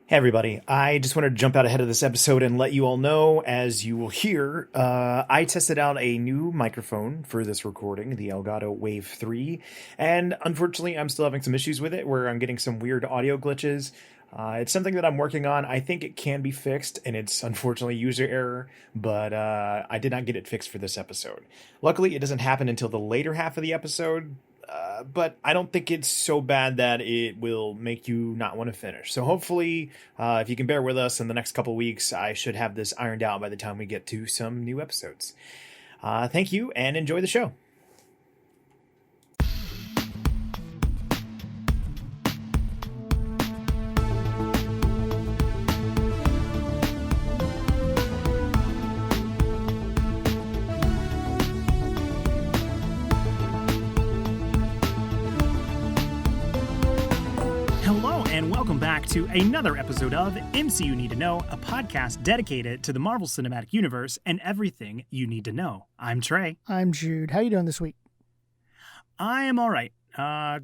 Hey everybody, I just wanted to jump out ahead of this episode and let you all know, as you will hear, I tested out a new microphone for this recording, the Elgato Wave 3, and unfortunately I'm still having some issues with it where I'm getting some weird audio glitches. It's something that I'm working on. I think it can be fixed, and it's unfortunately user error, but I did not get it fixed for this episode. Luckily, it doesn't happen until the later half of the episode, but I don't think it's so bad that it will make you not want to finish. So hopefully, if you can bear with us in the next couple weeks, I should have this ironed out by the time we get to some new episodes. Thank you, and enjoy the show. To another episode of MCU Need to Know, a podcast dedicated to the Marvel Cinematic Universe and everything you need to know. I'm Trey. I'm Jude. How you doing this week? I am all right.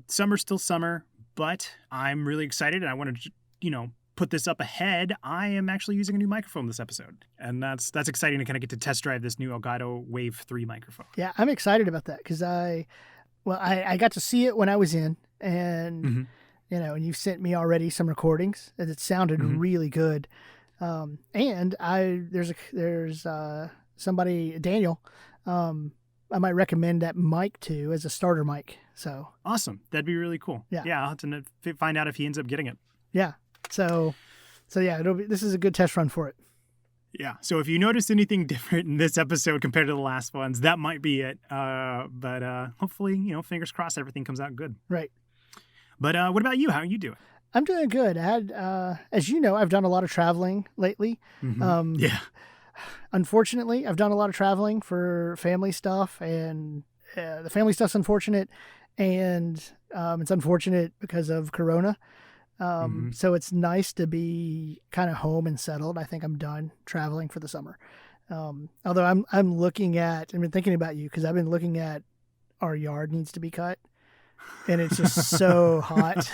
Summer's still summer, but I'm really excited, and I want to, put this up ahead. I am actually using a new microphone this episode, and that's exciting to kind of get to test drive this new Elgato Wave 3 microphone. Yeah, I'm excited about that because I got to see it when I was in, and... Mm-hmm. And you've sent me already some recordings, and it sounded really good. And there's somebody, Daniel, I might recommend that mic to as a starter mic. So awesome, that'd be really cool. Yeah, I'll have to find out if he ends up getting it. Yeah, so yeah, this is a good test run for it. Yeah, so if you notice anything different in this episode compared to the last ones, that might be it. But hopefully, fingers crossed, everything comes out good. Right. But what about you? How are you doing? I'm doing good. I had, as you know, I've done a lot of traveling lately. Yeah. Unfortunately, I've done a lot of traveling for family stuff, and the family stuff's unfortunate, and it's unfortunate because of Corona. So it's nice to be kind of home and settled. I think I'm done traveling for the summer. Although I've been thinking about you because I've been looking at our yard needs to be cut. And it's just so hot.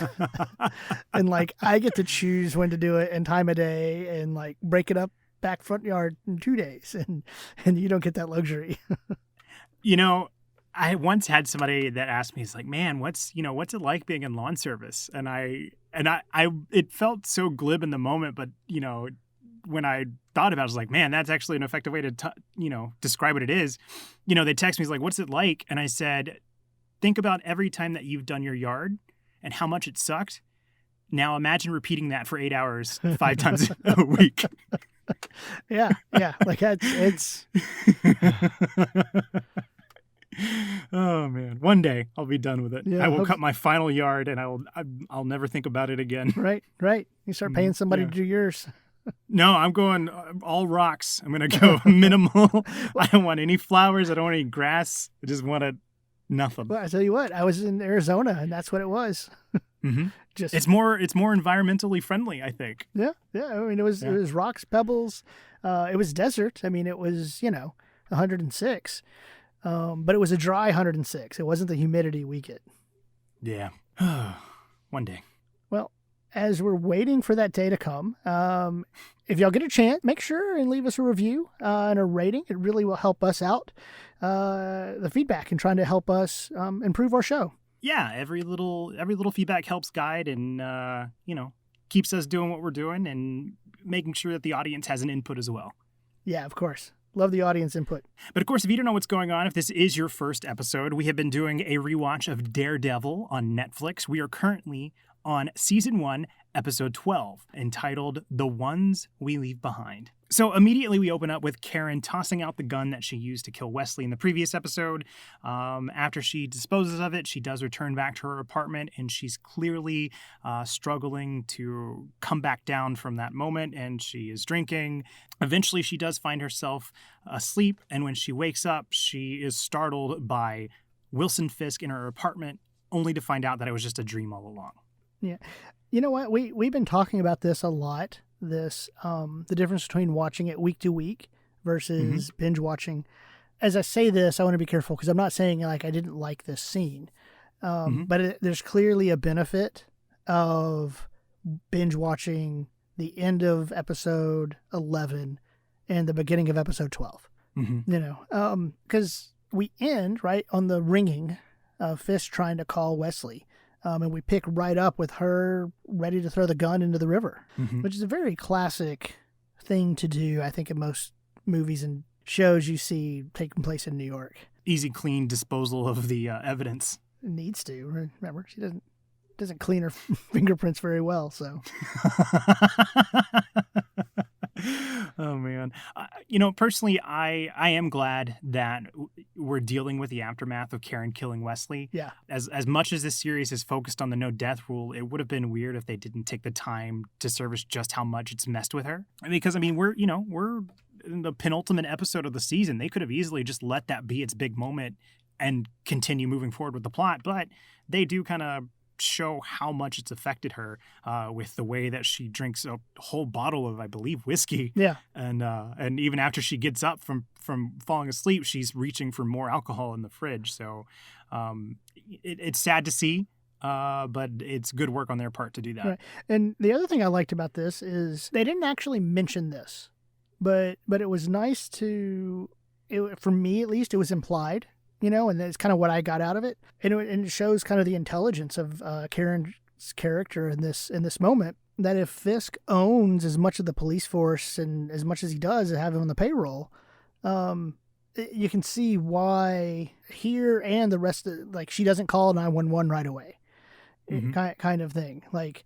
And I get to choose when to do it and time of day and break it up back front yard in 2 days. And you don't get that luxury. I once had somebody that asked me, he's like, man, what's it like being in lawn service? And I it felt so glib in the moment, but when I thought about it, I was like, man, that's actually an effective way to, describe what it is. They text me, he's like, what's it like? And I said, think about every time that you've done your yard and how much it sucked. Now imagine repeating that for 8 hours, 5 times a week. Yeah. It's. Oh man, one day I'll be done with it. Yeah, I will cut my final yard, and I'll never think about it again. Right. You start paying somebody to do yours. No, I'm going all rocks. I'm going to go minimal. I don't want any flowers. I don't want any grass. I just want nothing. Well, I tell you what, I was in Arizona, and that's what it was. It's more environmentally friendly, I think. Yeah. I mean, it was rocks, pebbles. It was desert. I mean, it was 106, but it was a dry 106. It wasn't the humidity we get. Yeah. One day. Well, as we're waiting for that day to come, if y'all get a chance, make sure and leave us a review and a rating. It really will help us out. The feedback and trying to help us improve our show. Yeah, every little feedback helps guide and keeps us doing what we're doing and making sure that the audience has an input as well. Yeah, of course. Love the audience input. But of course, if you don't know what's going on, if this is your first episode, we have been doing a rewatch of Daredevil on Netflix. We are currently on Season 1, Episode 12, entitled The Ones We Leave Behind. So immediately we open up with Karen tossing out the gun that she used to kill Wesley in the previous episode. After she disposes of it, she does return back to her apartment, and she's clearly struggling to come back down from that moment, and she is drinking. Eventually, she does find herself asleep, and when she wakes up, she is startled by Wilson Fisk in her apartment, only to find out that it was just a dream all along. Yeah. You know what? We've been talking about this a lot, the difference between watching it week to week versus binge watching. As I say this, I want to be careful because I'm not saying I didn't like this scene. But there's clearly a benefit of binge watching the end of episode 11 and the beginning of episode 12. Mm-hmm. You know, because we end right on the ringing of Fisk trying to call Wesley. And we pick right up with her ready to throw the gun into the river, Mm-hmm. which is a very classic thing to do, I think, in most movies and shows you see taking place in New York. Easy, clean disposal of the evidence. It needs to. Remember, she doesn't clean her fingerprints very well, so. Oh man, personally, I am glad that we're dealing with the aftermath of Karen killing Wesley. Yeah. As much as this series is focused on the no death rule, it would have been weird if they didn't take the time to service just how much it's messed with her. Because I mean, we're in the penultimate episode of the season. They could have easily just let that be its big moment and continue moving forward with the plot, but they do kind of show how much it's affected her with the way that she drinks a whole bottle of, I believe, whiskey. Yeah. And even after she gets up from falling asleep, she's reaching for more alcohol in the fridge. So it's sad to see, but it's good work on their part to do that. Right. And the other thing I liked about this is they didn't actually mention this, but it was nice for me at least, it was implied. You know, and that's kind of what I got out of it. And it shows kind of the intelligence of Karen's character in this moment, that if Fisk owns as much of the police force and as much as he does have him on the payroll, you can see why here and the rest of, like, she doesn't call 911 right away. Mm-hmm. Kind of thing. Like,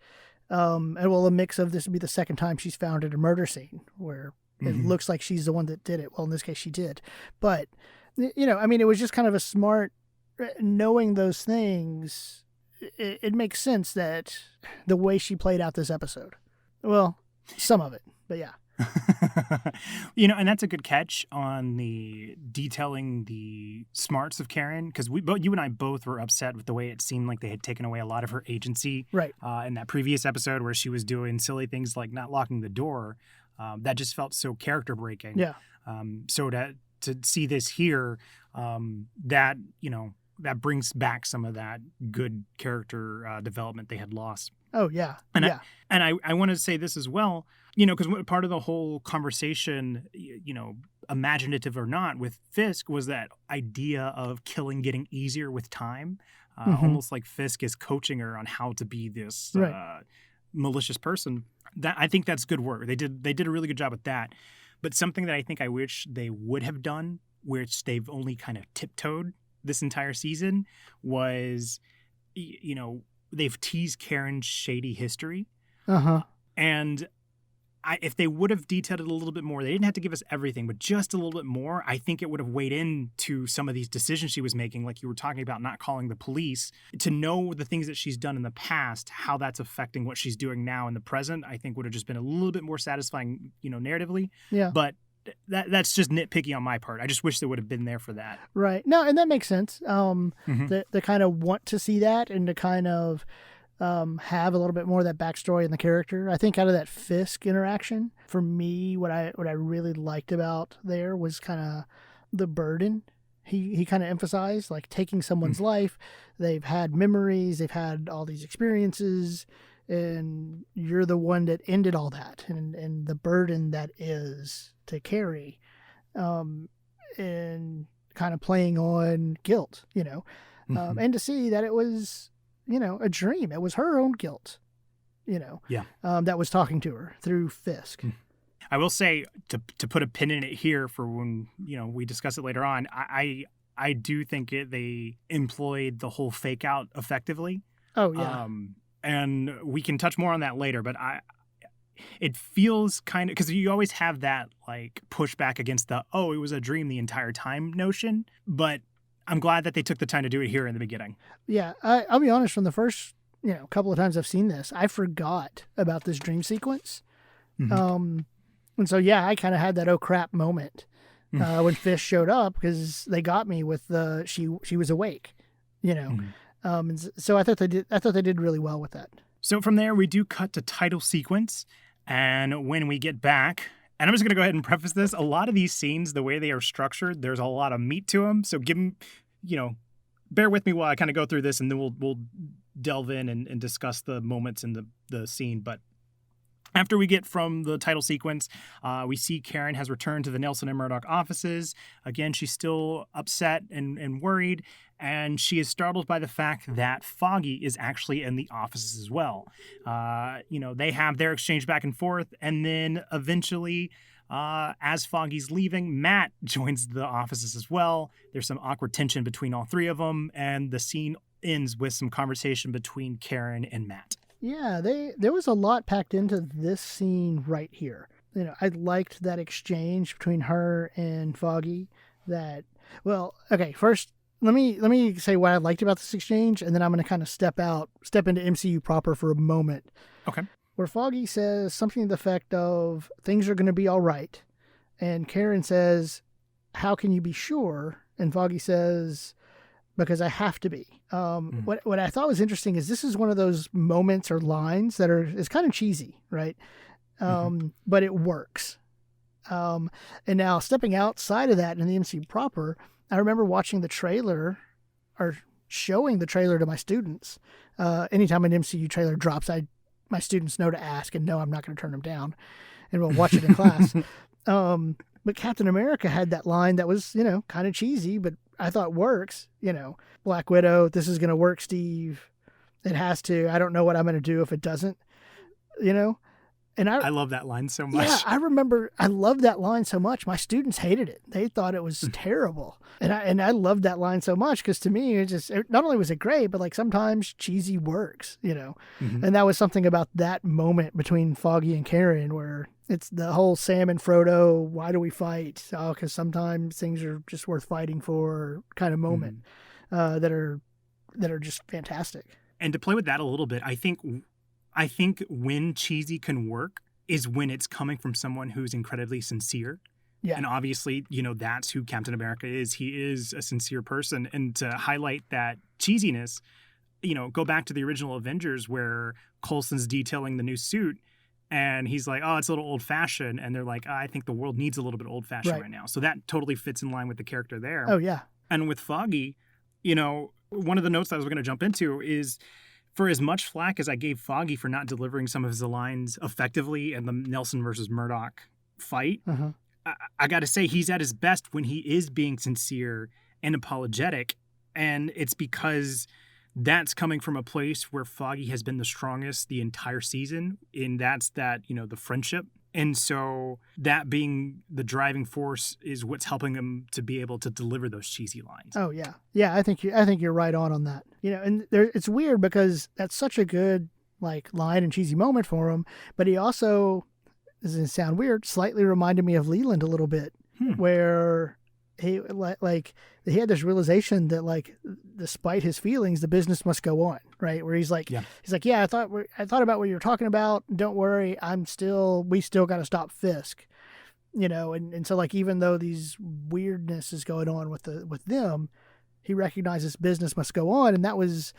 and well, a mix of this would be the second time she's found at a murder scene where it looks like she's the one that did it. Well, in this case, she did. But you know, I mean, it was just kind of a smart, knowing those things, it makes sense that the way she played out this episode. Well, some of it, but yeah. And that's a good catch on the detailing the smarts of Karen, because you and I both were upset with the way it seemed like they had taken away a lot of her agency. Right. In that previous episode where she was doing silly things like not locking the door. That just felt so character breaking. Yeah. So to see this here, that brings back some of that good character development they had lost. Oh yeah, and yeah. I want to say this as well, because part of the whole conversation, imaginative or not, with Fisk was that idea of killing getting easier with time, almost like Fisk is coaching her on how to be this malicious person. That I think that's good work. They did a really good job with that. But something that I think I wish they would have done, which they've only kind of tiptoed this entire season, was, they've teased Karen's shady history. Uh-huh. And if they would have detailed it a little bit more, they didn't have to give us everything, but just a little bit more, I think it would have weighed into some of these decisions she was making, like you were talking about not calling the police. To know the things that she's done in the past, how that's affecting what she's doing now in the present, I think would have just been a little bit more satisfying, narratively. Yeah. But that's just nitpicky on my part. I just wish they would have been there for that. Right. No, and that makes sense. They kind of want to see that and to kind of have a little bit more of that backstory in the character. I think out of that Fisk interaction, for me, what I really liked about there was kind of the burden he kind of emphasized, like taking someone's life. They've had memories, they've had all these experiences, and you're the one that ended all that, and the burden that is to carry, and kind of playing on guilt, and to see that it was, a dream. It was her own guilt, that was talking to her through Fisk. I will say, to put a pin in it here for when, we discuss it later on, I do think they employed the whole fake out effectively. Oh, yeah. And we can touch more on that later, but it feels kind of, because you always have that like pushback against it was a dream the entire time notion, but I'm glad that they took the time to do it here in the beginning. Yeah, I'll be honest, from the first couple of times I've seen this, I forgot about this dream sequence. And so I kind of had that oh crap moment when Fisk showed up, because they got me with the she was awake, and so I thought they did really well with that. So from there we do cut to title sequence, and when we get back, and I'm just going to go ahead and preface this, a lot of these scenes, the way they are structured, there's a lot of meat to them. So give them, bear with me while I kind of go through this, and then we'll delve in and discuss the moments in the scene. But After we get from the title sequence, we see Karen has returned to the Nelson and Murdoch offices. Again, she's still upset and worried, and she is startled by the fact that Foggy is actually in the offices as well. They have their exchange back and forth, and then eventually, as Foggy's leaving, Matt joins the offices as well. There's some awkward tension between all three of them, and the scene ends with some conversation between Karen and Matt. Yeah, there was a lot packed into this scene right here. I liked that exchange between her and Foggy. First let me say what I liked about this exchange, and then I'm going to kind of step into MCU proper for a moment. Okay. Where Foggy says something to the effect of things are going to be all right, and Karen says, "How can you be sure?" And Foggy says, "Because I have to be." What I thought was interesting is this is one of those moments or lines that is kind of cheesy, right? But it works. And now stepping outside of that in the MCU proper, I remember watching the trailer or showing the trailer to my students. Anytime an MCU trailer drops, my students know to ask, and no, I'm not going to turn them down, and we'll watch it in class. But Captain America had that line that was, kind of cheesy, but I thought works. Black Widow, this is going to work, Steve. It has to. I don't know what I'm going to do if it doesn't, And I love that line so much. Yeah, I remember I loved that line so much. My students hated it. They thought it was terrible. And I loved that line so much because to me, not only was it great, but like sometimes cheesy works, And that was something about that moment between Foggy and Karen where it's the whole Sam and Frodo, why do we fight? Oh, because sometimes things are just worth fighting for kind of moment that are just fantastic. And to play with that a little bit, I think when cheesy can work is when it's coming from someone who's incredibly sincere. Yeah. And obviously, that's who Captain America is. He is a sincere person. And to highlight that cheesiness, go back to the original Avengers where Coulson's detailing the new suit and he's like, oh, it's a little old fashioned. And they're like, I think the world needs a little bit old fashioned right now. So that totally fits in line with the character there. Oh, yeah. And with Foggy, one of the notes that I was going to jump into is, for as much flack as I gave Foggy for not delivering some of his lines effectively in the Nelson versus Murdoch fight, I got to say he's at his best when he is being sincere and apologetic. And it's because that's coming from a place where Foggy has been the strongest the entire season. And that's the friendship. And so that being the driving force is what's helping him to be able to deliver those cheesy lines. Oh yeah. Yeah. I think you're right on that, and it's weird because that's such a good line and cheesy moment for him. But he also, this doesn't sound weird, slightly reminded me of Leland a little bit where he he had this realization that despite his feelings, the business must go on, right? Where he's like, yeah, I thought about what you were talking about. Don't worry, we still got to stop Fisk, and so even though these weirdness is going on with them, he recognizes business must go on, and that was,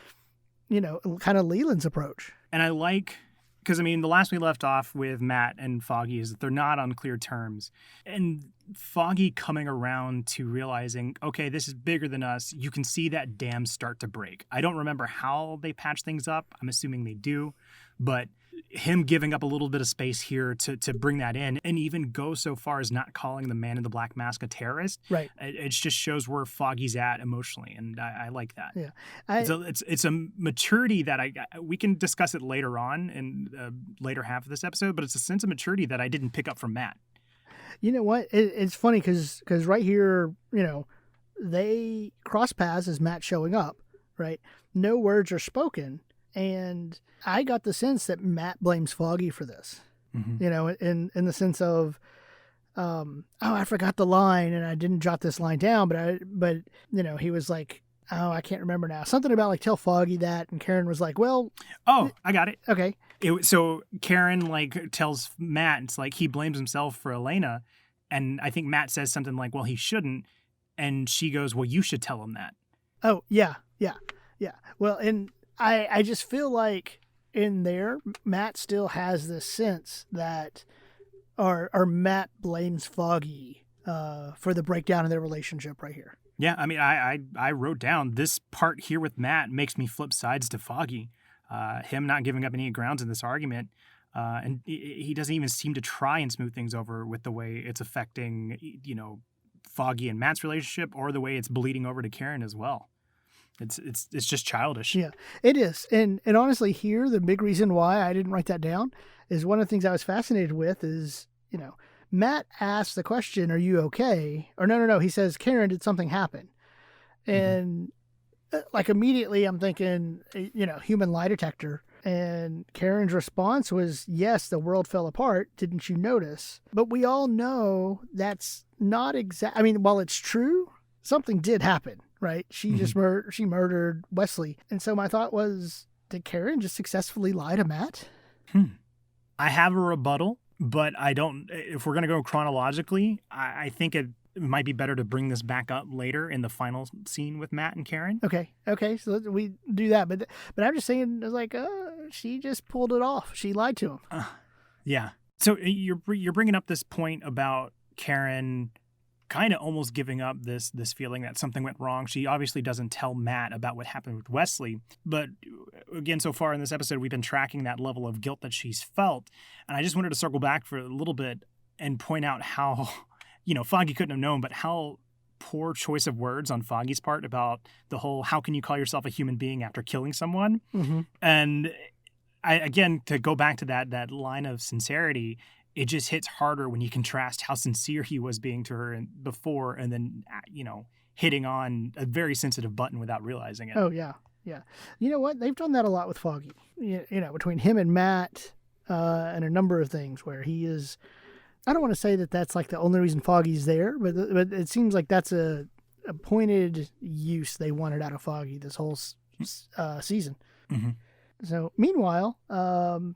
kind of Leland's approach. And I like. Because, the last we left off with Matt and Foggy is that they're not on clear terms. And Foggy coming around to realizing, okay, this is bigger than us. You can see that dam start to break. I don't remember how they patch things up. I'm assuming they do. But him giving up a little bit of space here to bring that in and even go so far as not calling the man in the black mask a terrorist. Right. It just shows where Foggy's at emotionally. And I like that. Yeah. It's a maturity that we can discuss it later on in the later half of this episode, but it's a sense of maturity that I didn't pick up from Matt. You know what? It's funny because right here, they cross paths as Matt showing up, right? No words are spoken. And I got the sense that Matt blames Foggy for this, in the sense of, I forgot the line and I didn't jot this line down, but he was like, oh, I can't remember now. Something about tell Foggy that. And Karen was like, well. Oh, I got it. Okay. So Karen tells Matt, it's he blames himself for Elena. And I think Matt says something like, well, he shouldn't. And she goes, well, you should tell him that. Oh, yeah. Well, and I just feel like in there, Matt still has this sense that, or Matt blames Foggy for the breakdown in their relationship right here. Yeah, I wrote down this part here with Matt makes me flip sides to Foggy. Him not giving up any grounds in this argument And he doesn't even seem to try and smooth things over with the way it's affecting, Foggy and Matt's relationship, or the way it's bleeding over to Karen as well. It's just childish. Yeah, it is. And honestly, here, the big reason why I didn't write that down is one of the things I was fascinated with is, Matt asked the question, "Are you okay?" Or no. He says, "Karen, did something happen?" And like immediately I'm thinking, human lie detector. And Karen's response was, "Yes, the world fell apart. Didn't you notice?" But we all know that's not exact. I mean, while it's true, something did happen, right? She just she murdered Wesley. And so my thought was, did Karen just successfully lie to Matt? I have a rebuttal, but I don't. If we're going to go chronologically, I think it might be better to bring this back up later in the final scene with Matt and Karen. Okay, so we do that. But I'm just saying, it's like, she just pulled it off. She lied to him. Yeah. So you're bringing up this point about Karen kind of almost giving up this feeling that something went wrong. She obviously doesn't tell Matt about what happened with Wesley, but again, so far in this episode, we've been tracking that level of guilt that she's felt. And I just wanted to circle back for a little bit and point out how, Foggy couldn't have known, but how poor choice of words on Foggy's part about the whole, how can you call yourself a human being after killing someone? And again, to go back to that line of sincerity, it just hits harder when you contrast how sincere he was being to her before, and then, hitting on a very sensitive button without realizing it. Oh, yeah. You know what? They've done that a lot with Foggy, between him and Matt, and a number of things where he is, I don't want to say that that's like the only reason Foggy's there, but it seems like that's a pointed use they wanted out of Foggy this whole season. So meanwhile,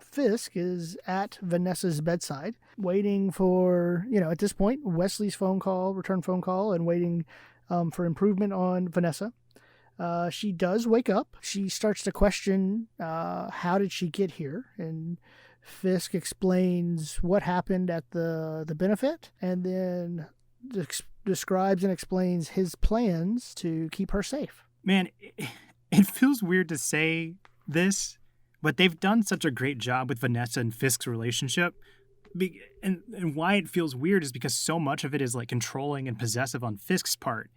Fisk is at Vanessa's bedside waiting for, at this point, Wesley's return phone call, and waiting for improvement on Vanessa. She does wake up. She starts to question, how did she get here? And Fisk explains what happened at the benefit, and then describes and explains his plans to keep her safe. Man, it feels weird to say this, but they've done such a great job with Vanessa and Fisk's relationship. And why it feels weird is because so much of it is like controlling and possessive on Fisk's part.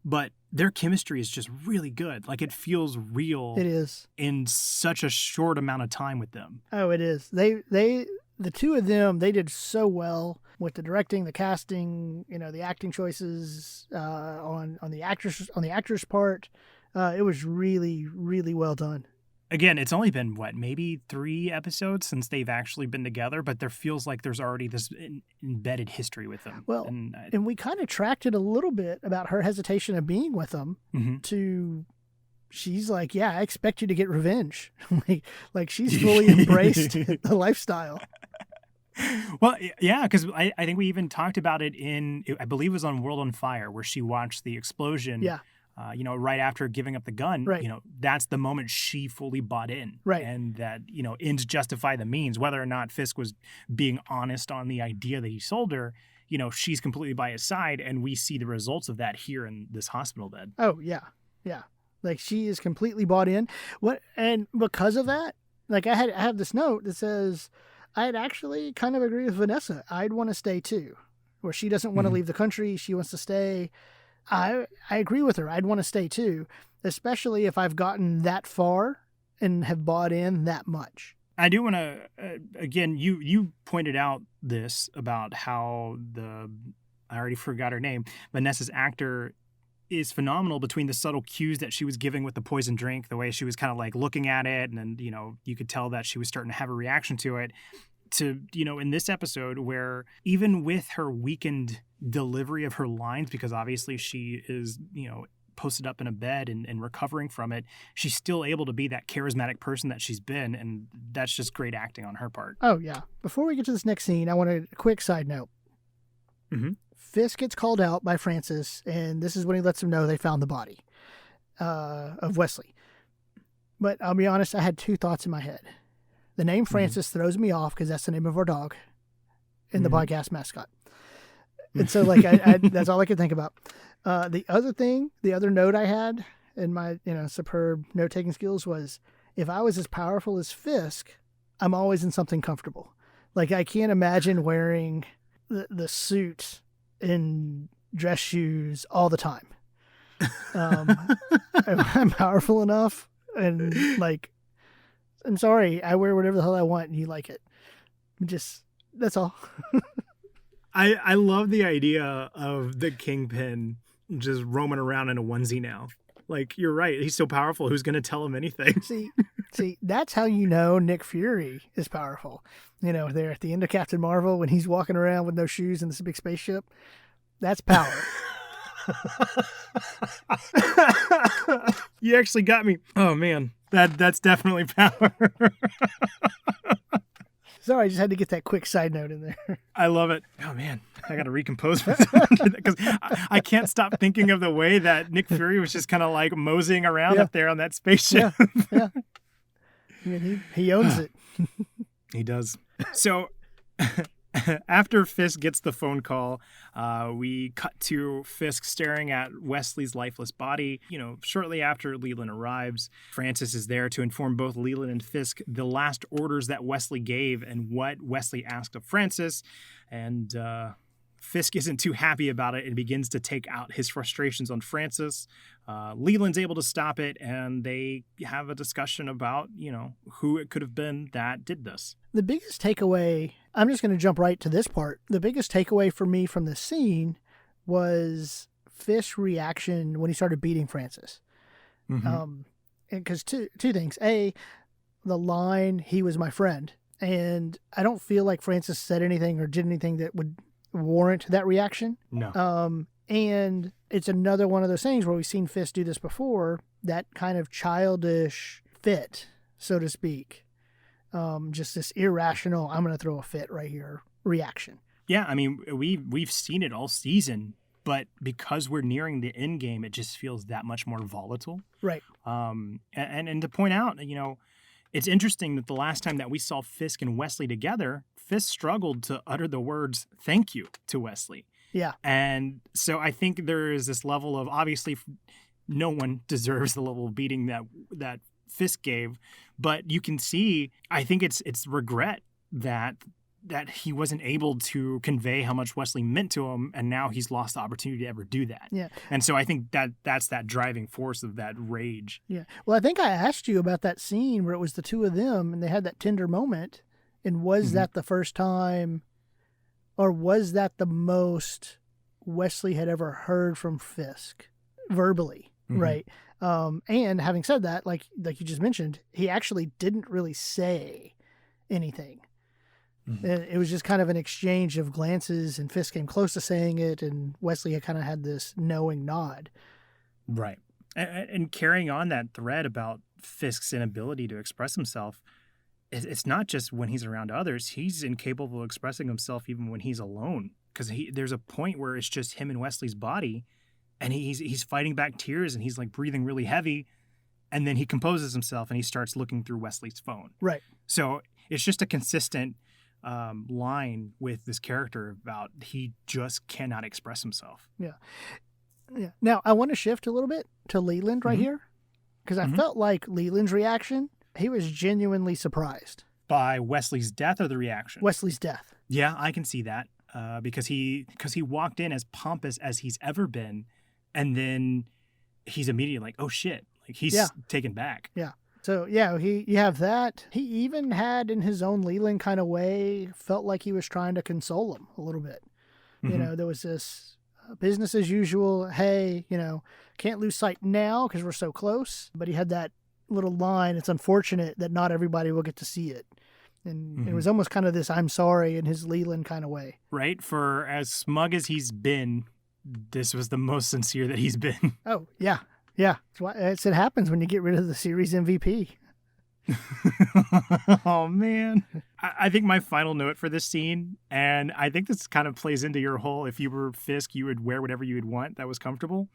But their chemistry is just really good. Like, it feels real. It is. In such a short amount of time with them. Oh, it is. The two of them, they did so well with the directing, the casting, the acting choices, on the actress part. It was really, really well done. Again, it's only been, maybe 3 episodes since they've actually been together, but there feels like there's already this embedded history with them. Well, and we kind of tracked it a little bit about her hesitation of being with them to, she's like, yeah, I expect you to get revenge. like she's fully embraced the lifestyle. Well, yeah, because I think we even talked about it I believe it was on World on Fire, where she watched the explosion. Yeah. Right after giving up the gun, right. That's the moment she fully bought in. Right. And that, ends justify the means. Whether or not Fisk was being honest on the idea that he sold her, she's completely by his side, and we see the results of that here in this hospital bed. Oh, yeah. Yeah. Like, she is completely bought in. And because of that, like, I have this note that says, I'd actually kind of agree with Vanessa. I'd want to stay too. Where she doesn't want to leave the country. She wants to stay. I agree with her. I'd want to stay too, especially if I've gotten that far and have bought in that much. I do want to, again, you pointed out this about how I already forgot her name, Vanessa's actor is phenomenal between the subtle cues that she was giving with the poison drink, the way she was kind of like looking at it, and then, you could tell that she was starting to have a reaction to it, to, in this episode where even with her weakened delivery of her lines, because obviously she is, posted up in a bed and recovering from it, she's still able to be that charismatic person that she's been, and that's just great acting on her part. Oh, yeah. Before we get to this next scene, I want a quick side note. Fisk gets called out by Francis, and this is when he lets them know they found the body of Wesley. But I'll be honest, I had 2 thoughts in my head. The name Francis throws me off because that's the name of our dog and the podcast mascot. And so, like, I that's all I could think about. The other note I had in my, superb note-taking skills was, if I was as powerful as Fisk, I'm always in something comfortable. Like, I can't imagine wearing the suit and dress shoes all the time. I'm powerful enough, and like, I'm sorry, I wear whatever the hell I want and you like it. Just, that's all. I love the idea of the Kingpin just roaming around in a onesie now. Like, you're right. He's so powerful. Who's going to tell him anything? See, that's how you know Nick Fury is powerful. You know, there at the end of Captain Marvel when he's walking around with no shoes in this big spaceship. That's power. You actually got me. Oh, man. That's definitely power. Sorry, I just had to get that quick side note in there. I love it. Oh, man. I got to recompose myself because I can't stop thinking of the way that Nick Fury was just kind of like moseying around up there on that spaceship. Yeah. I mean, he owns it. He does. So after Fisk gets the phone call, we cut to Fisk staring at Wesley's lifeless body. You know, shortly after Leland arrives, Francis is there to inform both Leland and Fisk the last orders that Wesley gave and what Wesley asked of Francis. And Fisk isn't too happy about it and begins to take out his frustrations on Francis. Leland's able to stop it, and they have a discussion about, you know, who it could have been that did this. The biggest takeaway, I'm just going to jump right to this part. The biggest takeaway for me from this scene was Fisk's reaction when he started beating Francis. Mm-hmm. Because two things. A, the line, "He was my friend." And I don't feel like Francis said anything or did anything that would warrant that reaction. No. And it's another one of those things where we've seen Fisk do this before, that kind of childish fit, so to speak. Just this irrational, I'm going to throw a fit right here reaction. Yeah, I mean, we've seen it all season, but because we're nearing the end game, it just feels that much more volatile. Right. And to point out, you know, it's interesting that the last time that we saw Fisk and Wesley together, Fisk struggled to utter the words "thank you" to Wesley. Yeah. And so I think there is this level of, obviously, no one deserves the level of beating that Fisk gave, but you can see, I think it's regret that he wasn't able to convey how much Wesley meant to him, and now he's lost the opportunity to ever do that. Yeah. And so I think that's that driving force of that rage. Yeah. Well, I think I asked you about that scene where it was the two of them and they had that tender moment, and was that the first time, or was that the most Wesley had ever heard from Fisk verbally, right? And having said that, like you just mentioned, he actually didn't really say anything. It was just kind of an exchange of glances, and Fisk came close to saying it, and Wesley had kind of had this knowing nod. Right. And carrying on that thread about Fisk's inability to express himself, it's not just when he's around others. He's incapable of expressing himself even when he's alone, because there's a point where it's just him and Wesley's body, and he's fighting back tears, and he's like breathing really heavy, and then he composes himself and he starts looking through Wesley's phone. Right. So it's just a consistent line with this character about he just cannot express himself. Yeah. Now I want to shift a little bit to Leland right here, because I felt like Leland's reaction, he was genuinely surprised by Wesley's death, or the reaction. Wesley's death. Yeah, I can see that. Because he walked in as pompous as he's ever been, and then he's immediately like, oh shit, like he's taken back. Yeah. So yeah, you have that. He even had, in his own Leland kind of way, felt like he was trying to console him a little bit. You know, there was this business as usual. Hey, you know, can't lose sight now because we're so close. But he had that little line. It's unfortunate that not everybody will get to see it. And it was almost kind of this "I'm sorry" in his Leland kind of way. Right? For as smug as he's been, this was the most sincere that he's been. Oh, yeah. Yeah. It happens when you get rid of the series MVP. Oh, man. I think my final note for this scene, and I think this kind of plays into your whole, if you were Fisk, you would wear whatever you would want that was comfortable.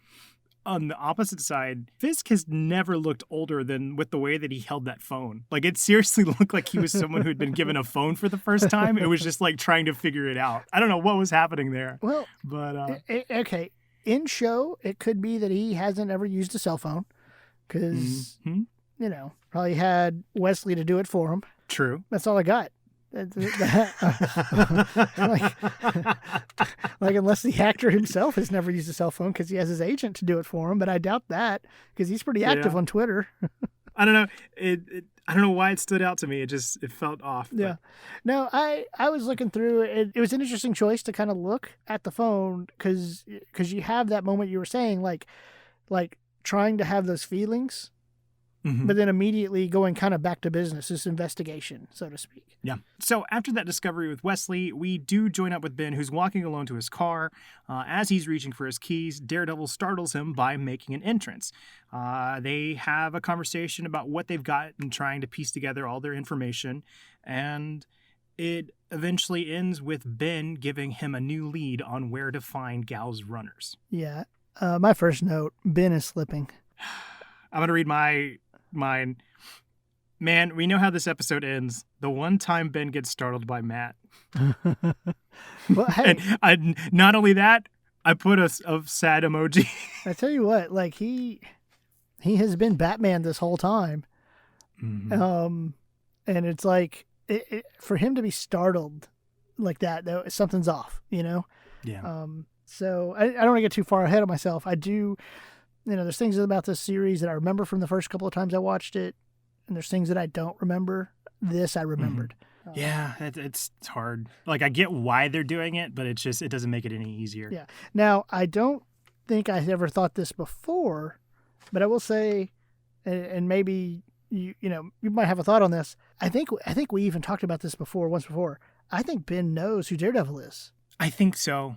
On the opposite side, Fisk has never looked older than with the way that he held that phone. Like, it seriously looked like he was someone who had been given a phone for the first time. It was just like trying to figure it out. I don't know what was happening there. Well, but okay. In show, it could be that he hasn't ever used a cell phone because, you know, probably had Wesley to do it for him. True. That's all I got. like, like, unless the actor himself has never used a cell phone because he has his agent to do it for him, but I doubt that because he's pretty active on Twitter. I don't know. I don't know why it stood out to me. It felt off. But. Yeah. No, I was looking through it. It was an interesting choice to kind of look at the phone because you have that moment you were saying, like trying to have those feelings, but then immediately going kind of back to business, this investigation, so to speak. Yeah. So after that discovery with Wesley, we do join up with Ben, who's walking alone to his car. As he's reaching for his keys, Daredevil startles him by making an entrance. They have a conversation about what they've got and trying to piece together all their information. And it eventually ends with Ben giving him a new lead on where to find Gal's runners. Yeah. My first note, Ben is slipping. I'm going to read mine. Man, we know how this episode ends. The one time Ben gets startled by Matt. Well, hey, and not only that, I put a sad emoji. I tell you what, like he has been Batman this whole time. And it's like for him to be startled like that, though, something's off, you know? Yeah. So I don't want to get too far ahead of myself. I do, there's things about this series that I remember from the first couple of times I watched it, and there's things that I don't remember. This I remembered. Yeah, it's hard. Like, I get why they're doing it, but it doesn't make it any easier. Yeah. Now, I don't think I ever thought this before, but I will say, and maybe you might have a thought on this. I think we even talked about this once before. I think Ben knows who Daredevil is. I think so.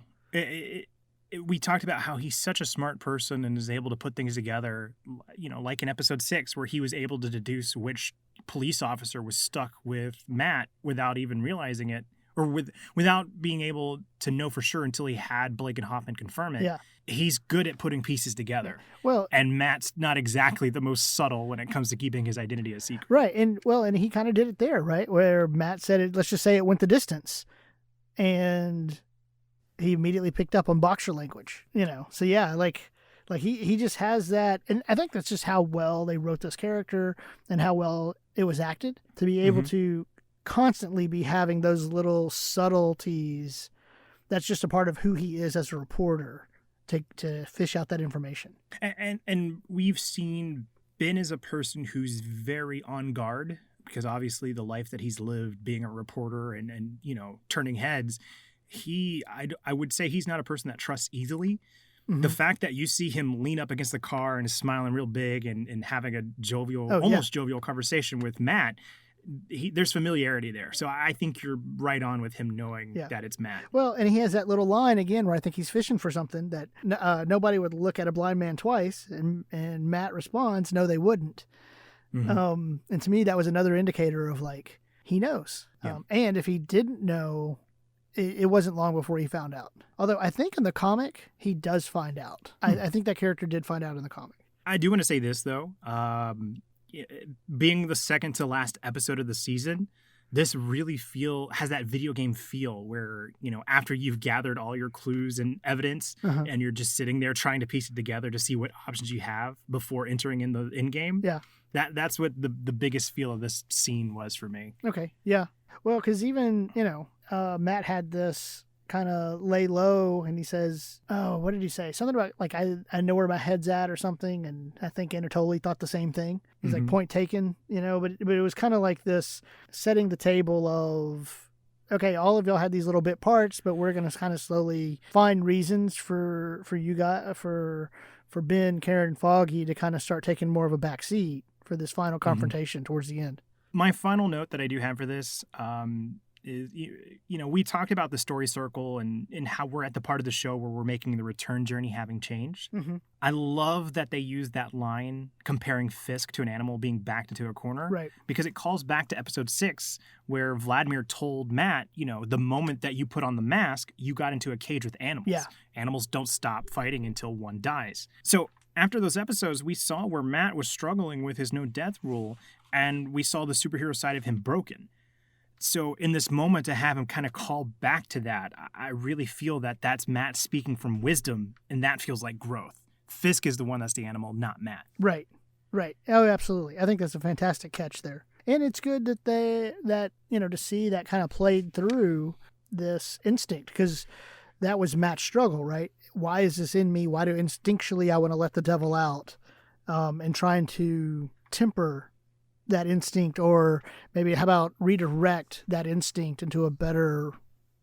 We talked about how he's such a smart person and is able to put things together, like in episode 6, where he was able to deduce which police officer was stuck with Matt without even realizing it, or without being able to know for sure until he had Blake and Hoffman confirm it. Yeah. He's good at putting pieces together. Well, and Matt's not exactly the most subtle when it comes to keeping his identity a secret. Right. And he kind of did it there, right? Where Matt said it, let's just say it went the distance. And he immediately picked up on boxer language, So yeah, like he just has that. And I think that's just how well they wrote this character and how well it was acted to be able to constantly be having those little subtleties. That's just a part of who he is as a reporter to fish out that information. And we've seen Ben as a person who's very on guard because obviously the life that he's lived being a reporter and turning heads, I would say he's not a person that trusts easily. The fact that you see him lean up against the car and is smiling real big and having a jovial, jovial conversation with Matt, there's familiarity there. So I think you're right on with him knowing that it's Matt. Well, and he has that little line again where I think he's fishing for something that nobody would look at a blind man twice. And Matt responds, no, they wouldn't. And to me, that was another indicator of like, he knows. Yeah. And if he didn't know, it wasn't long before he found out. Although I think in the comic, he does find out. I think that character did find out in the comic. I do want to say this, though. Being the second to last episode of the season, this really has that video game feel where, after you've gathered all your clues and evidence and you're just sitting there trying to piece it together to see what options you have before entering in the in-game. Yeah. That's what the biggest feel of this scene was for me. Okay. Yeah. Well, because even, Matt had this kind of lay low and he says, oh, what did he say? Something about like, I know where my head's at or something. And I think Anatoly thought the same thing. He's like, point taken, but it was kind of like this setting the table of, okay, all of y'all had these little bit parts, but we're going to kind of slowly find reasons for you guys, for Ben, Karen, Foggy to kind of start taking more of a back seat for this final confrontation towards the end. My final note that I do have for this is, we talked about the story circle and how we're at the part of the show where we're making the return journey having changed. I love that they use that line comparing Fisk to an animal being backed into a corner. Right. Because it calls back to episode 6 where Vladimir told Matt, the moment that you put on the mask, you got into a cage with animals. Yeah. Animals don't stop fighting until one dies. So after those episodes, we saw where Matt was struggling with his no death rule, and we saw the superhero side of him broken. So in this moment, to have him kind of call back to that, I really feel that that's Matt speaking from wisdom, and that feels like growth. Fisk is the one that's the animal, not Matt. Right. Oh, absolutely. I think that's a fantastic catch there. And it's good that to see that kind of played through this instinct, because that was Matt's struggle, right? Why is this in me? Why do instinctually I want to let the devil out? And trying to temper that instinct, or maybe how about redirect that instinct into a better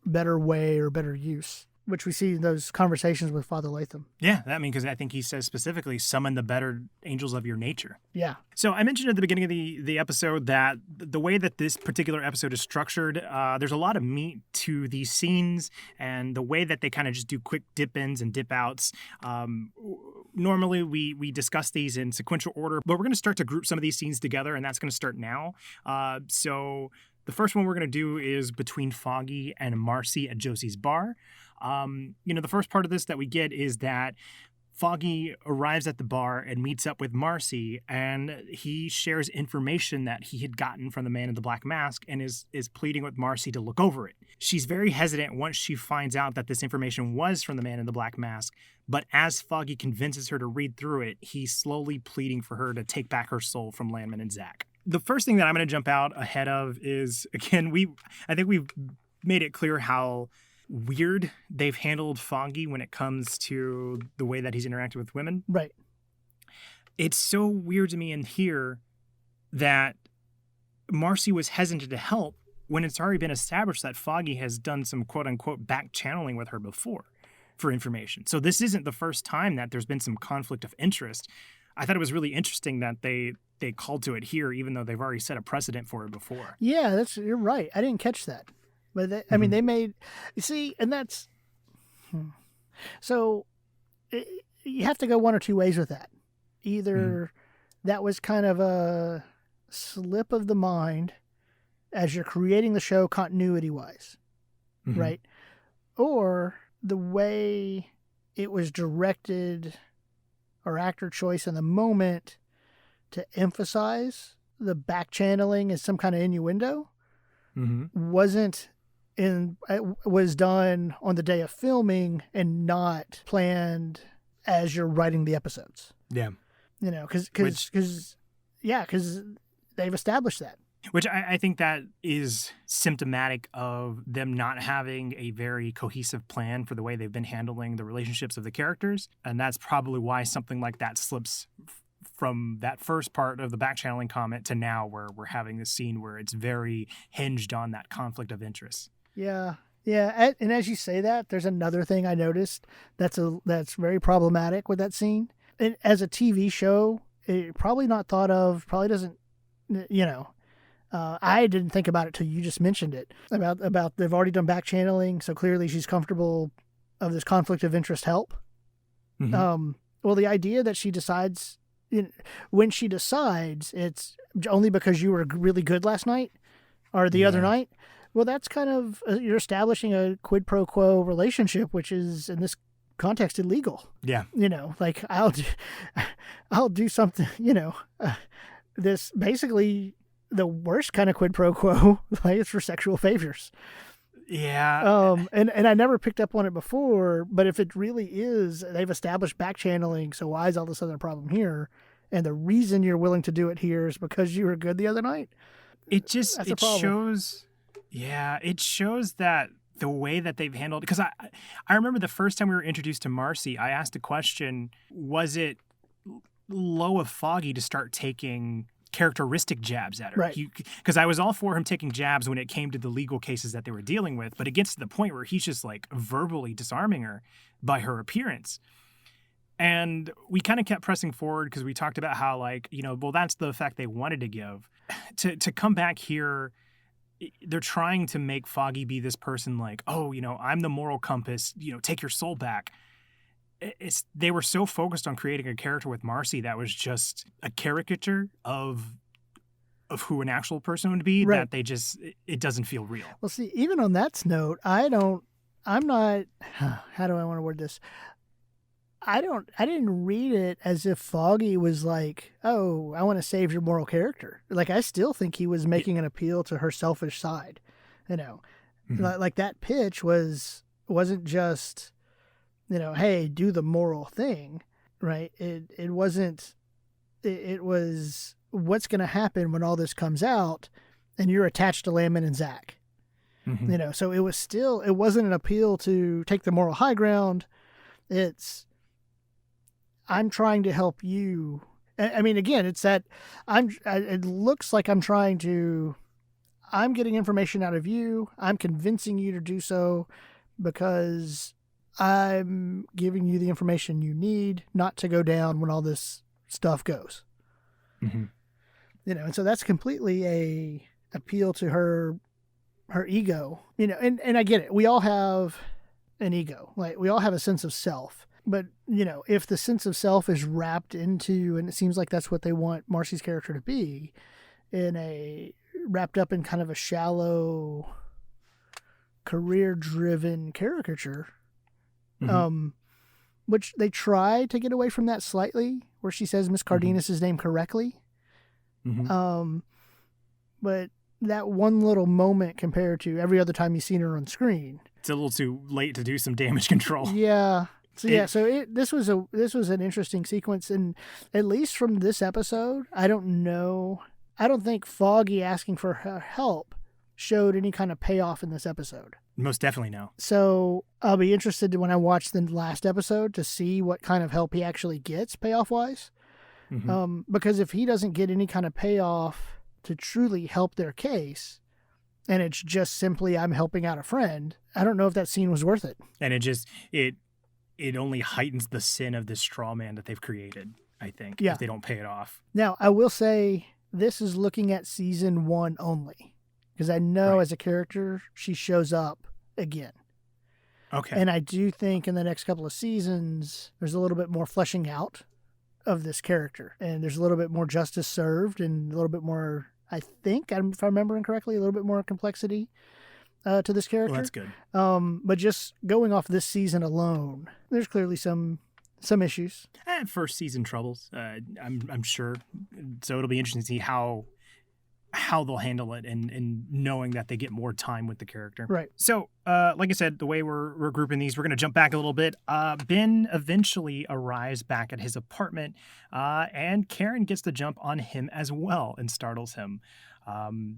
way or better use, which we see in those conversations with Father Latham. Yeah, because I think he says specifically, summon the better angels of your nature. Yeah. So I mentioned at the beginning of the episode that the way that this particular episode is structured, there's a lot of meat to these scenes, and the way that they kind of just do quick dip-ins and dip-outs. Normally, we discuss these in sequential order, but we're going to start to group some of these scenes together, and that's going to start now. So the first one we're going to do is between Foggy and Marcy at Josie's bar. The first part of this that we get is that Foggy arrives at the bar and meets up with Marcy, and he shares information that he had gotten from the man in the black mask and is pleading with Marcy to look over it. She's very hesitant once she finds out that this information was from the man in the black mask, but as Foggy convinces her to read through it, he's slowly pleading for her to take back her soul from Landman and Zach. The first thing that I'm going to jump out ahead of is, again, I think we've made it clear how weird they've handled Foggy when it comes to the way that he's interacted with women. Right. It's so weird to me in here that Marcy was hesitant to help when it's already been established that Foggy has done some quote-unquote back channeling with her before for information. So this isn't the first time that there's been some conflict of interest. I thought it was really interesting that they called to it here, even though they've already set a precedent for it before. Yeah, you're right. I didn't catch that. But they made, you see, and that's, so you have to go one or two ways with that. Either that was kind of a slip of the mind as you're creating the show continuity-wise, right? Or the way it was directed or actor choice in the moment to emphasize the back channeling as some kind of innuendo was done on the day of filming and not planned as you're writing the episodes. Yeah. Because they've established that. Which I think that is symptomatic of them not having a very cohesive plan for the way they've been handling the relationships of the characters. And that's probably why something like that slips from that first part of the back channeling comment to now, where we're having this scene where it's very hinged on that conflict of interest. Yeah. Yeah. And as you say that, there's another thing I noticed that's very problematic with that scene. And as a TV show, it probably not thought of, probably doesn't, I didn't think about it till you just mentioned it about they've already done back channeling. So clearly she's comfortable of this conflict of interest help. Well, the idea that she decides, when she decides it's only because you were really good last night or the other night. Well, that's kind of, you're establishing a quid pro quo relationship, which is in this context illegal. Yeah. Like I'll do something, this basically the worst kind of quid pro quo, like it's for sexual favors. Yeah. And I never picked up on it before, but if it really is, they've established back channeling, so why is all this other problem here? And the reason you're willing to do it here is because you were good the other night. It shows, it shows that the way that they've handled, because I remember the first time we were introduced to Marcy, I asked a question, was it low of Foggy to start taking characteristic jabs at her? Right. Because I was all for him taking jabs when it came to the legal cases that they were dealing with, but it gets to the point where he's just like verbally disarming her by her appearance. And we kind of kept pressing forward because we talked about how, that's the effect they wanted to give. To come back here, they're trying to make Foggy be this person like, I'm the moral compass, take your soul back. They were so focused on creating a character with Marcy that was just a caricature of who an actual person would be, that it doesn't feel real. Well, see, even on that note, how do I want to word this? I didn't read it as if Foggy was like, oh, I want to save your moral character. Like, I still think he was making an appeal to her selfish side, like that pitch wasn't just, hey, do the moral thing, right? It wasn't, it was what's going to happen when all this comes out and you're attached to Landman and Zach. Mm-hmm. So it wasn't an appeal to take the moral high ground. It's, I'm trying to help you. I mean, again, it's that it looks like I'm getting information out of you. I'm convincing you to do so because I'm giving you the information you need not to go down when all this stuff goes. Mm-hmm. And so that's completely a appeal to her ego, and I get it. We all have an ego. Like, we all have a sense of self. But, if the sense of self is wrapped into, and it seems like that's what they want Marcy's character to be, wrapped up in kind of a shallow, career-driven caricature, which they try to get away from that slightly, where she says Miss Cardenas' name correctly. But that one little moment compared to every other time you've seen her on screen, it's a little too late to do some damage control. Yeah. So this was an interesting sequence, and at least from this episode, I don't think Foggy asking for her help showed any kind of payoff in this episode. Most definitely no. So I'll be interested when I watch the last episode to see what kind of help he actually gets payoff wise. Because if he doesn't get any kind of payoff to truly help their case, and it's just simply I'm helping out a friend, I don't know if that scene was worth it. And it only heightens the sin of this straw man that they've created, I think, if they don't pay it off. Now, I will say this is looking at season 1 only, because I know as a character she shows up again. Okay. And I do think in the next couple of seasons there's a little bit more fleshing out of this character, and there's a little bit more justice served, and a little bit more, I think, if I'm remembering correctly, a little bit more complexity to this character. Well, that's good. But just going off this season alone, there's clearly some issues. First season troubles, I'm sure. So it'll be interesting to see how they'll handle it, and knowing that they get more time with the character. Right. So, like I said, the way we're grouping these, we're going to jump back a little bit. Ben eventually arrives back at his apartment, and Karen gets the jump on him as well and startles him.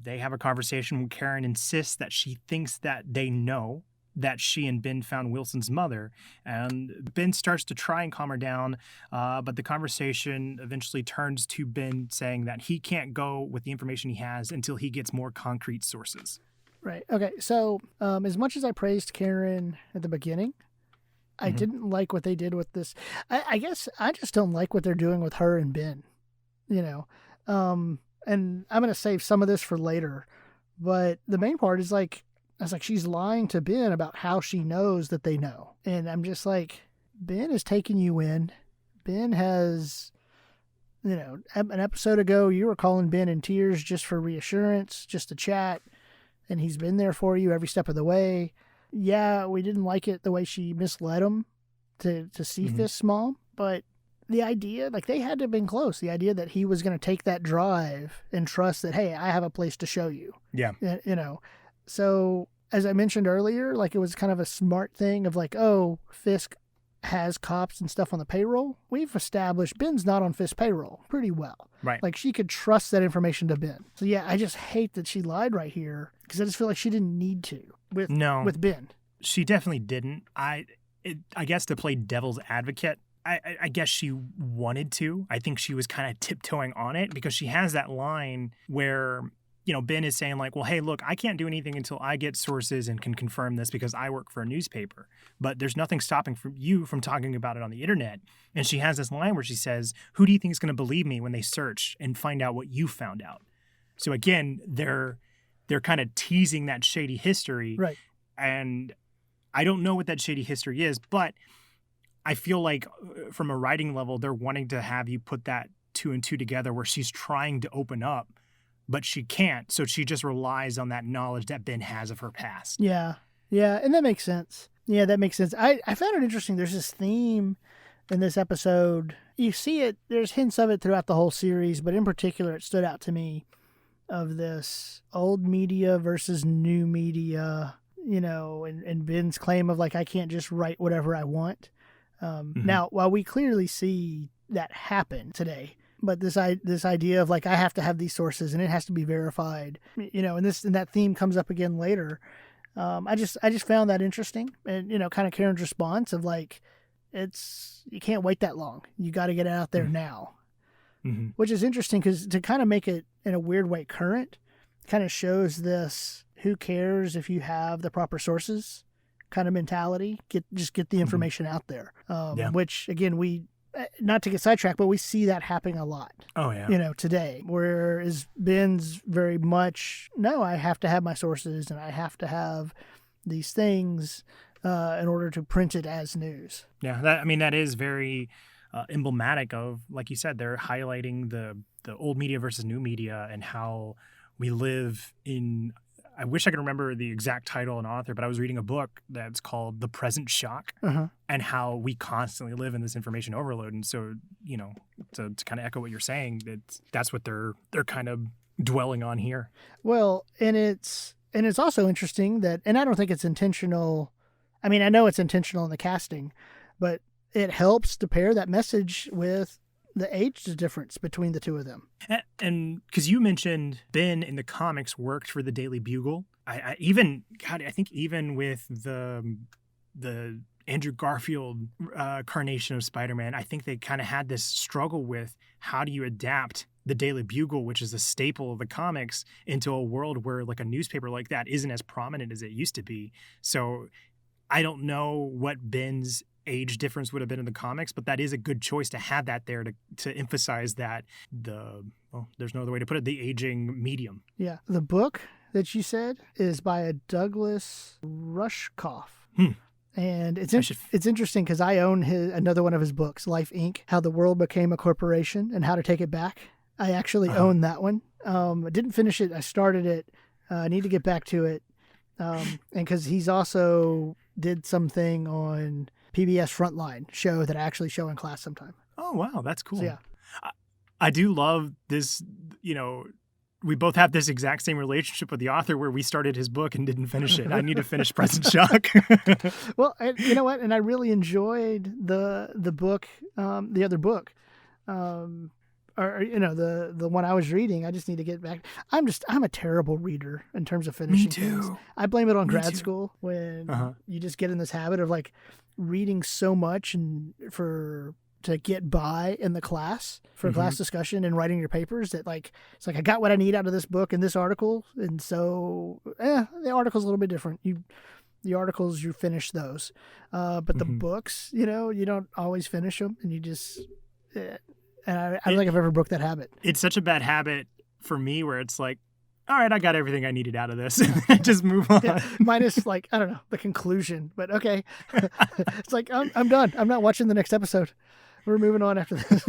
They have a conversation where Karen insists that she thinks that they know that she and Ben found Wilson's mother, and Ben starts to try and calm her down, but the conversation eventually turns to Ben saying that he can't go with the information he has until he gets more concrete sources. Right. Okay. So as much as I praised Karen at the beginning, I didn't like what they did with this. I guess I just don't like what they're doing with her and Ben, and I'm going to save some of this for later, but the main part is like, I was like, she's lying to Ben about how she knows that they know. And I'm just like, Ben is taking you in. Ben has, an episode ago, you were calling Ben in tears just for reassurance, just to chat. And he's been there for you every step of the way. Yeah, we didn't like it the way she misled him to see Fisk's mom. But the idea, like, they had to have been close. The idea that he was going to take that drive and trust that, hey, I have a place to show you. Yeah. So, as I mentioned earlier, like, it was kind of a smart thing of like, oh, Fisk has cops and stuff on the payroll. We've established Ben's not on Fisk's payroll pretty well. Right. Like, she could trust that information to Ben. So, yeah, I just hate that she lied right here because I just feel like she didn't need to with Ben. She definitely didn't. I guess to play devil's advocate, I guess she wanted to. I think she was kind of tiptoeing on it because she has that line where, Ben is saying like, well, hey, look, I can't do anything until I get sources and can confirm this because I work for a newspaper. But there's nothing stopping you from talking about it on the internet. And she has this line where she says, who do you think is going to believe me when they search and find out what you found out? So again, they're kind of teasing that shady history. Right. And I don't know what that shady history is, but I feel like from a writing level, they're wanting to have you put that 2 and 2 together where she's trying to open up, but she can't. So she just relies on that knowledge that Ben has of her past. Yeah. Yeah. And that makes sense. Yeah, that makes sense. I found it interesting. There's this theme in this episode. You see it, there's hints of it throughout the whole series, but in particular, it stood out to me of this old media versus new media, and Ben's claim of like, I can't just write whatever I want. Now, while we clearly see that happen today, But this idea of like, I have to have these sources and it has to be verified, and that theme comes up again later. I just found that interesting, and kind of Karen's response of like, you can't wait that long. You got to get it out there now, which is interesting because to kind of make it in a weird way current, kind of shows this who cares if you have the proper sources kind of mentality. Just get the information out there. Which again, we not to get sidetracked, but we see that happening a lot. Oh yeah. Today, whereas Ben's very much, no, I have to have my sources and I have to have these things in order to print it as news. Yeah, that is very emblematic of, like you said, they're highlighting the old media versus new media and how we live in. I wish I could remember the exact title and author, but I was reading a book that's called The Present Shock, and how we constantly live in this information overload. And so, to kind of echo what you're saying, that's what they're kind of dwelling on here. Well, and it's also interesting that, and I don't think it's intentional. I mean, I know it's intentional in the casting, but it helps to pair that message with the age difference between the two of them. And because you mentioned Ben in the comics worked for the Daily Bugle, I think even with the Andrew Garfield carnation of Spider-Man, I think they kind of had this struggle with how do you adapt the Daily Bugle, which is a staple of the comics, into a world where like a newspaper like that isn't as prominent as it used to be. So I don't know what Ben's age difference would have been in the comics, but that is a good choice to have that there to emphasize that there's no other way to put it, the aging medium. Yeah. The book that you said is by a Douglas Rushkoff. And it's interesting because I own another one of his books, Life Inc., How the World Became a Corporation and How to Take It Back. I actually own that one. I didn't finish it. I started it. I need to get back to it. And because he's also did something on PBS Frontline show that I actually show in class sometime. Oh, wow. That's cool. So, yeah. I do love this, we both have this exact same relationship with the author where we started his book and didn't finish it. I need to finish Present Shock. Well, you know what? And I really enjoyed the book, the other book, the one I was reading. I just need to get back. I'm a terrible reader in terms of finishing Me too. things. I blame it on grad too. School when you just get in this habit of like reading so much and to get by in the class for class discussion and writing your papers that like, it's like, I got what I need out of this book and this article. And so, the article's a little bit different. The articles, you finish those. But the books, you don't always finish them and you just, and I don't think I've ever broke that habit. It's such a bad habit for me where it's like, all right, I got everything I needed out of this. Just move on. Yeah, minus like, I don't know, the conclusion, but okay. It's like, I'm done. I'm not watching the next episode. We're moving on after this.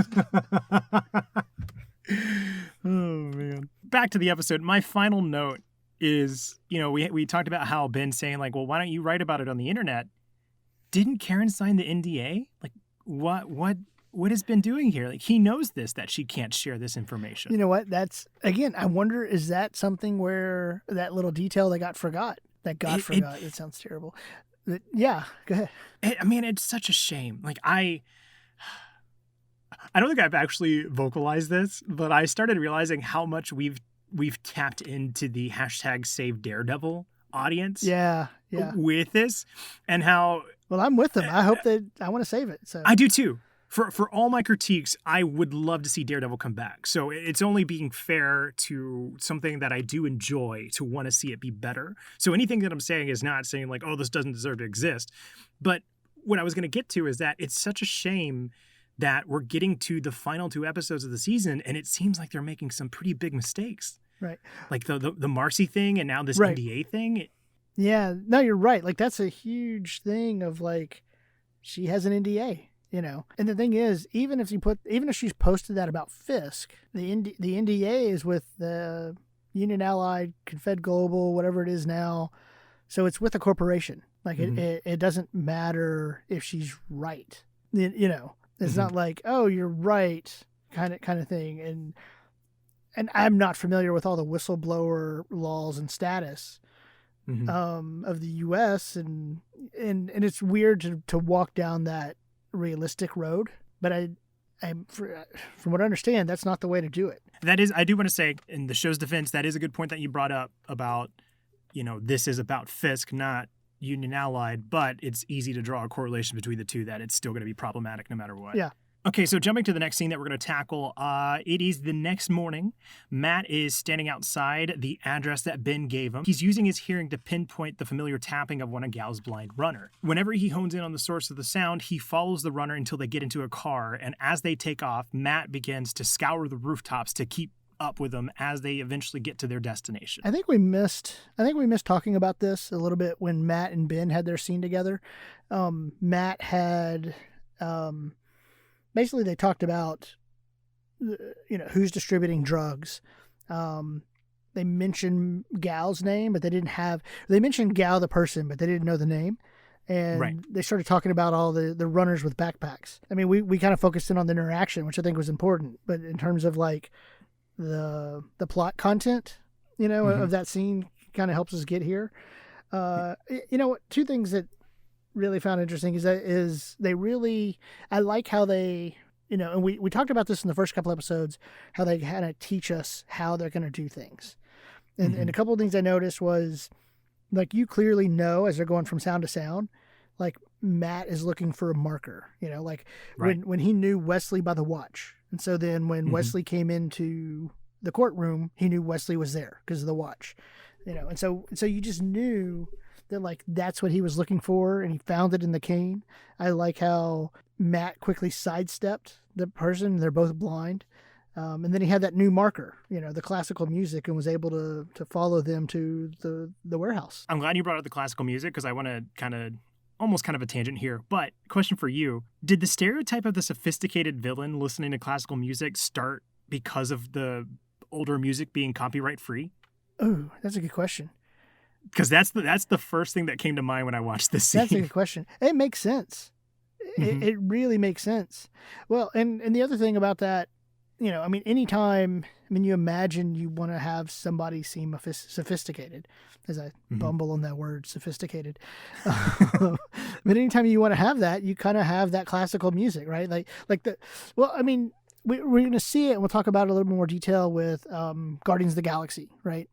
Oh, man. Back to the episode. My final note is, we talked about how Ben's saying like, well, why don't you write about it on the internet? Didn't Karen sign the NDA? Like, what has Ben doing here? Like, he knows that she can't share this information. You know what? That's, again, I wonder, is that something where that little detail that got forgot? It sounds terrible. Yeah, go ahead. It's such a shame. Like, I don't think I've actually vocalized this, but I started realizing how much we've tapped into the hashtag Save Daredevil audience. Yeah. With this, and how. Well, I'm with them. I hope I want to save it. So I do too. For all my critiques, I would love to see Daredevil come back. So it's only being fair to something that I do enjoy to want to see it be better. So anything that I'm saying is not saying like, oh, this doesn't deserve to exist. But what I was going to get to is that it's such a shame that we're getting to the final 2 episodes of the season, and it seems like they're making some pretty big mistakes. Right. Like the Marcy thing and now this NDA thing. Yeah. No, you're right. Like, that's a huge thing of like, she has an NDA. And the thing is, even if she's posted that about Fisk, the NDA is with the Union Allied, Confed Global, whatever it is now. So it's with a corporation. Like it doesn't matter if she's right. It's not like, oh, you're right, kind of thing. And I'm not familiar with all the whistleblower laws and status of the U.S. and it's weird to walk down that realistic road, but I from what I understand, that's not the way to do it. That is, I do want to say, in the show's defense, that is a good point that you brought up about, this is about Fisk, not Union Allied, but it's easy to draw a correlation between the two that it's still going to be problematic no matter what. Yeah. Okay, so jumping to the next scene that we're going to tackle, it is the next morning. Matt is standing outside the address that Ben gave him. He's using his hearing to pinpoint the familiar tapping of one of Gal's blind runner. Whenever he hones in on the source of the sound, he follows the runner until they get into a car, and as they take off, Matt begins to scour the rooftops to keep up with them as they eventually get to their destination. I think we missed talking about this a little bit when Matt and Ben had their scene together. Matt had... basically, they talked about, who's distributing drugs. They mentioned Gal's name, but they mentioned Gal the person, but they didn't know the name. And right. They started talking about all the runners with backpacks. I mean, we kind of focused in on the interaction, which I think was important. But in terms of like the plot content, of that scene kind of helps us get here. Two things that really found interesting is they really, I like how they, and we talked about this in the first couple episodes, how they kind of teach us how they're going to do things. And a couple of things I noticed was, like, you clearly know as they're going from sound to sound, like Matt is looking for a marker, like right. when he knew Wesley by the watch. And so then when Wesley came into the courtroom, he knew Wesley was there because of the watch, and so you just knew that, like, that's what he was looking for, and he found it in the cane. I like how Matt quickly sidestepped the person. They're both blind. And then he had that new marker, the classical music, and was able to follow them to the warehouse. I'm glad you brought up the classical music because I want to almost kind of a tangent here. But question for you, did the stereotype of the sophisticated villain listening to classical music start because of the older music being copyright free? Oh, that's a good question. Because that's the first thing that came to mind when I watched this scene. That's a good question. It makes sense. It really makes sense. Well, and the other thing about that, anytime, you imagine you want to have somebody seem sophisticated, as I bumble on that word, sophisticated. But anytime you want to have that, you kind of have that classical music, right? We're going to see it, and we'll talk about it in a little more detail with Guardians of the Galaxy, right?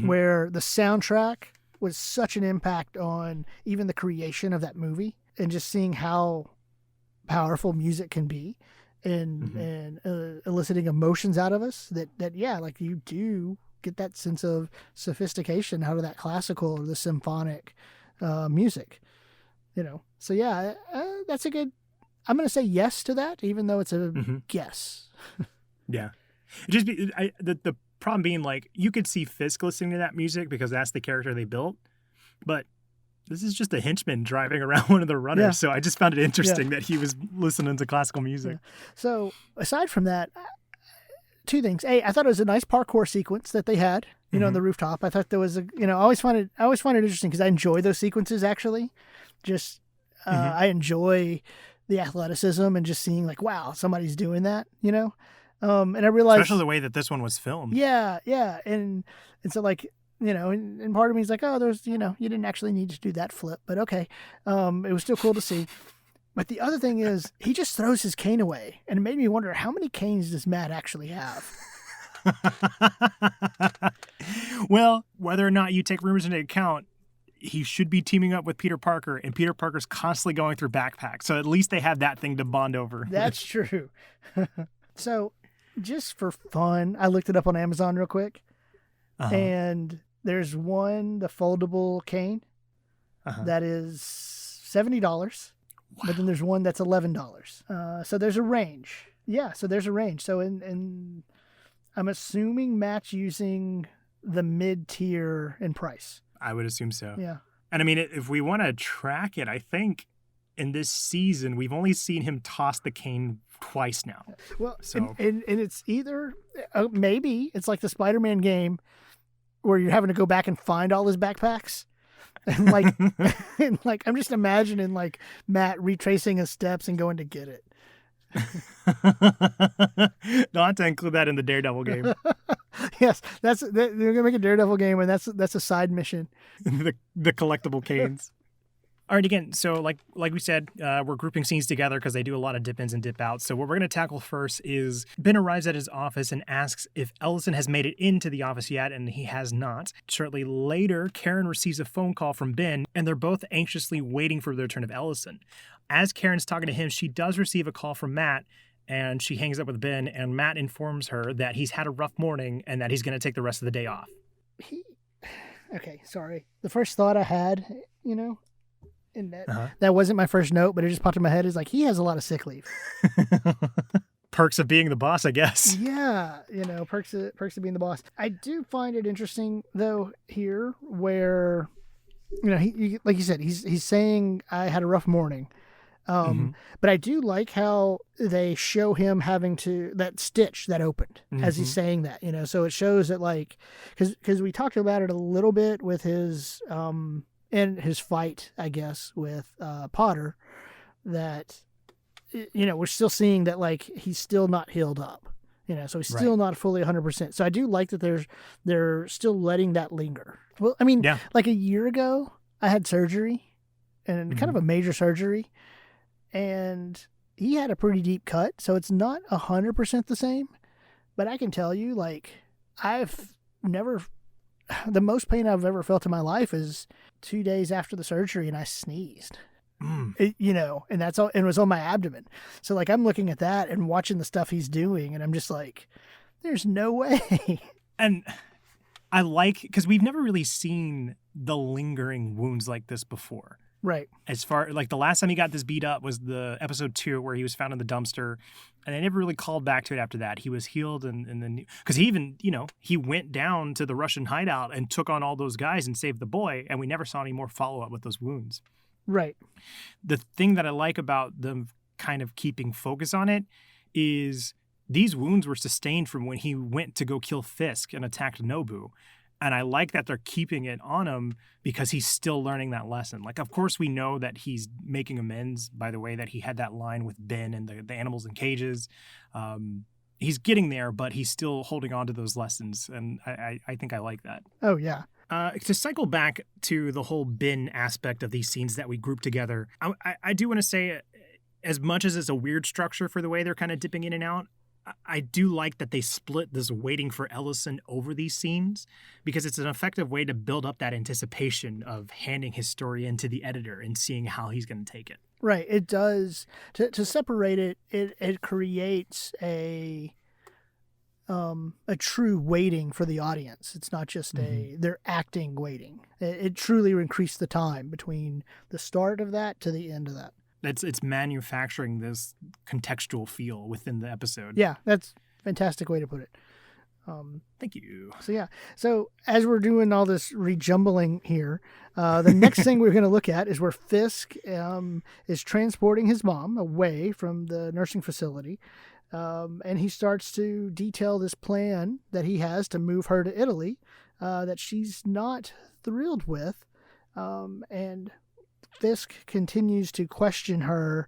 Where the soundtrack was such an impact on even the creation of that movie, and just seeing how powerful music can be and eliciting emotions out of us that like you do get that sense of sophistication out of that classical or the symphonic music, So yeah, that's a good, I'm going to say yes to that, even though it's a guess. Yeah. The problem being, like, you could see Fisk listening to that music because that's the character they built, but this is just a henchman driving around one of the runners. Yeah. So I just found it interesting that he was listening to classical music. Yeah. So aside from that, two things. A, I thought it was a nice parkour sequence that they had, on the rooftop. I thought there was I always find it interesting because I enjoy those sequences actually. Just I enjoy the athleticism and just seeing, like, wow, somebody's doing that, and I realized, especially the way that this one was filmed. Yeah. And so, like, and part of me is like, oh, there's, you didn't actually need to do that flip, but okay. It was still cool to see. But the other thing is, he just throws his cane away, and it made me wonder, how many canes does Matt actually have? Well, whether or not you take rumors into account, he should be teaming up with Peter Parker, and Peter Parker's constantly going through backpacks. So at least they have that thing to bond over. That's true. So just for fun, I looked it up on Amazon real quick. And there's the foldable cane that is $70. Wow. But then there's one that's $11. So there's a range. Yeah, so there's a range. So in I'm assuming Matt's using the mid-tier in price. I would assume so. Yeah. And I mean, if we want to track it, I think in this season, we've only seen him toss the cane twice now. Well, so and it's either, maybe it's like the Spider-Man game where you're having to go back and find all his backpacks. And like, I'm just imagining, like, Matt retracing his steps and going to get it. Don't have to include that in the Daredevil game. Yes, they're gonna make a Daredevil game, and that's a side mission. the collectible canes. All right, again, so like we said, we're grouping scenes together because they do a lot of dip-ins and dip-outs. So what we're going to tackle first is Ben arrives at his office and asks if Ellison has made it into the office yet, and he has not. Shortly later, Karen receives a phone call from Ben, and they're both anxiously waiting for the return of Ellison. As Karen's talking to him, she does receive a call from Matt, and she hangs up with Ben, and Matt informs her that he's had a rough morning and that he's going to take the rest of the day off. Okay, sorry. The first thought I had, and that wasn't my first note, but it just popped in my head, is like, he has a lot of sick leave. Perks of being the boss, I guess. Yeah, perks of being the boss. I do find it interesting, though, here, where, he like you said, he's saying, I had a rough morning. But I do like how they show him having that stitch that opened as he's saying that, so it shows that, like, because we talked about it a little bit with his, in his fight, I guess, with Potter, that, we're still seeing that, like, he's still not healed up, so he's still not fully 100%. So I do like that they're still letting that linger. Well, I mean, like a year ago, I had surgery, and kind of a major surgery, and he had a pretty deep cut, so it's not 100% the same. But I can tell you, like, the most pain I've ever felt in my life is 2 days after the surgery, and I sneezed. And that's all, and it was on my abdomen. So, like, I'm looking at that and watching the stuff he's doing, and I'm just like, there's no way. And I like, because we've never really seen the lingering wounds like this before. Right. As far, like, the last time he got this beat up was the episode 2 where he was found in the dumpster, and they never really called back to it after that. He was healed, and then, because he even, he went down to the Russian hideout and took on all those guys and saved the boy, and we never saw any more follow-up with those wounds. Right. The thing that I like about them kind of keeping focus on it is these wounds were sustained from when he went to go kill Fisk and attacked Nobu. And I like that they're keeping it on him because he's still learning that lesson. Like, of course, we know that he's making amends by the way that he had that line with Ben and the animals in cages. He's getting there, but he's still holding on to those lessons. And I think I like that. Oh, yeah. To cycle back to the whole Ben aspect of these scenes that we group together, I do want to say, as much as it's a weird structure for the way they're kind of dipping in and out, I do like that they split this waiting for Ellison over these scenes, because it's an effective way to build up that anticipation of handing his story in to the editor and seeing how he's going to take it. Right. It does. To separate it, it creates a true waiting for the audience. It's not just they're acting waiting. It truly increased the time between the start of that to the end of that. It's manufacturing this contextual feel within the episode. Yeah, that's a fantastic way to put it. Thank you. So, yeah. So, as we're doing all this rejumbling here, the next thing we're going to look at is where Fisk is transporting his mom away from the nursing facility. And he starts to detail this plan that he has to move her to Italy that she's not thrilled with. And Fisk continues to question her.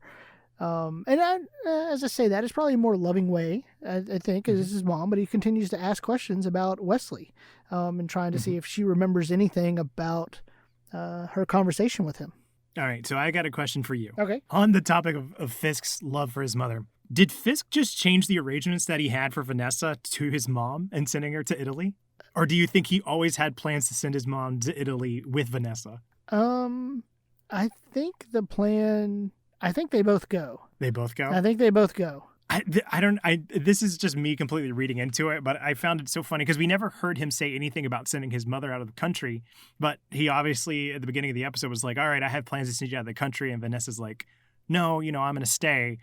As I say, that is probably a more loving way, I think, as his mom, but he continues to ask questions about Wesley and trying to see if she remembers anything about her conversation with him. All right, so I got a question for you. Okay. On the topic of Fisk's love for his mother, did Fisk just change the arrangements that he had for Vanessa to his mom and sending her to Italy? Or do you think he always had plans to send his mom to Italy with Vanessa? I think the plan... I think they both go. They both go? I think they both go. This is just me completely reading into it, but I found it so funny because we never heard him say anything about sending his mother out of the country. But he obviously, at the beginning of the episode, was like, all right, I have plans to send you out of the country. And Vanessa's like, no, I'm going to stay.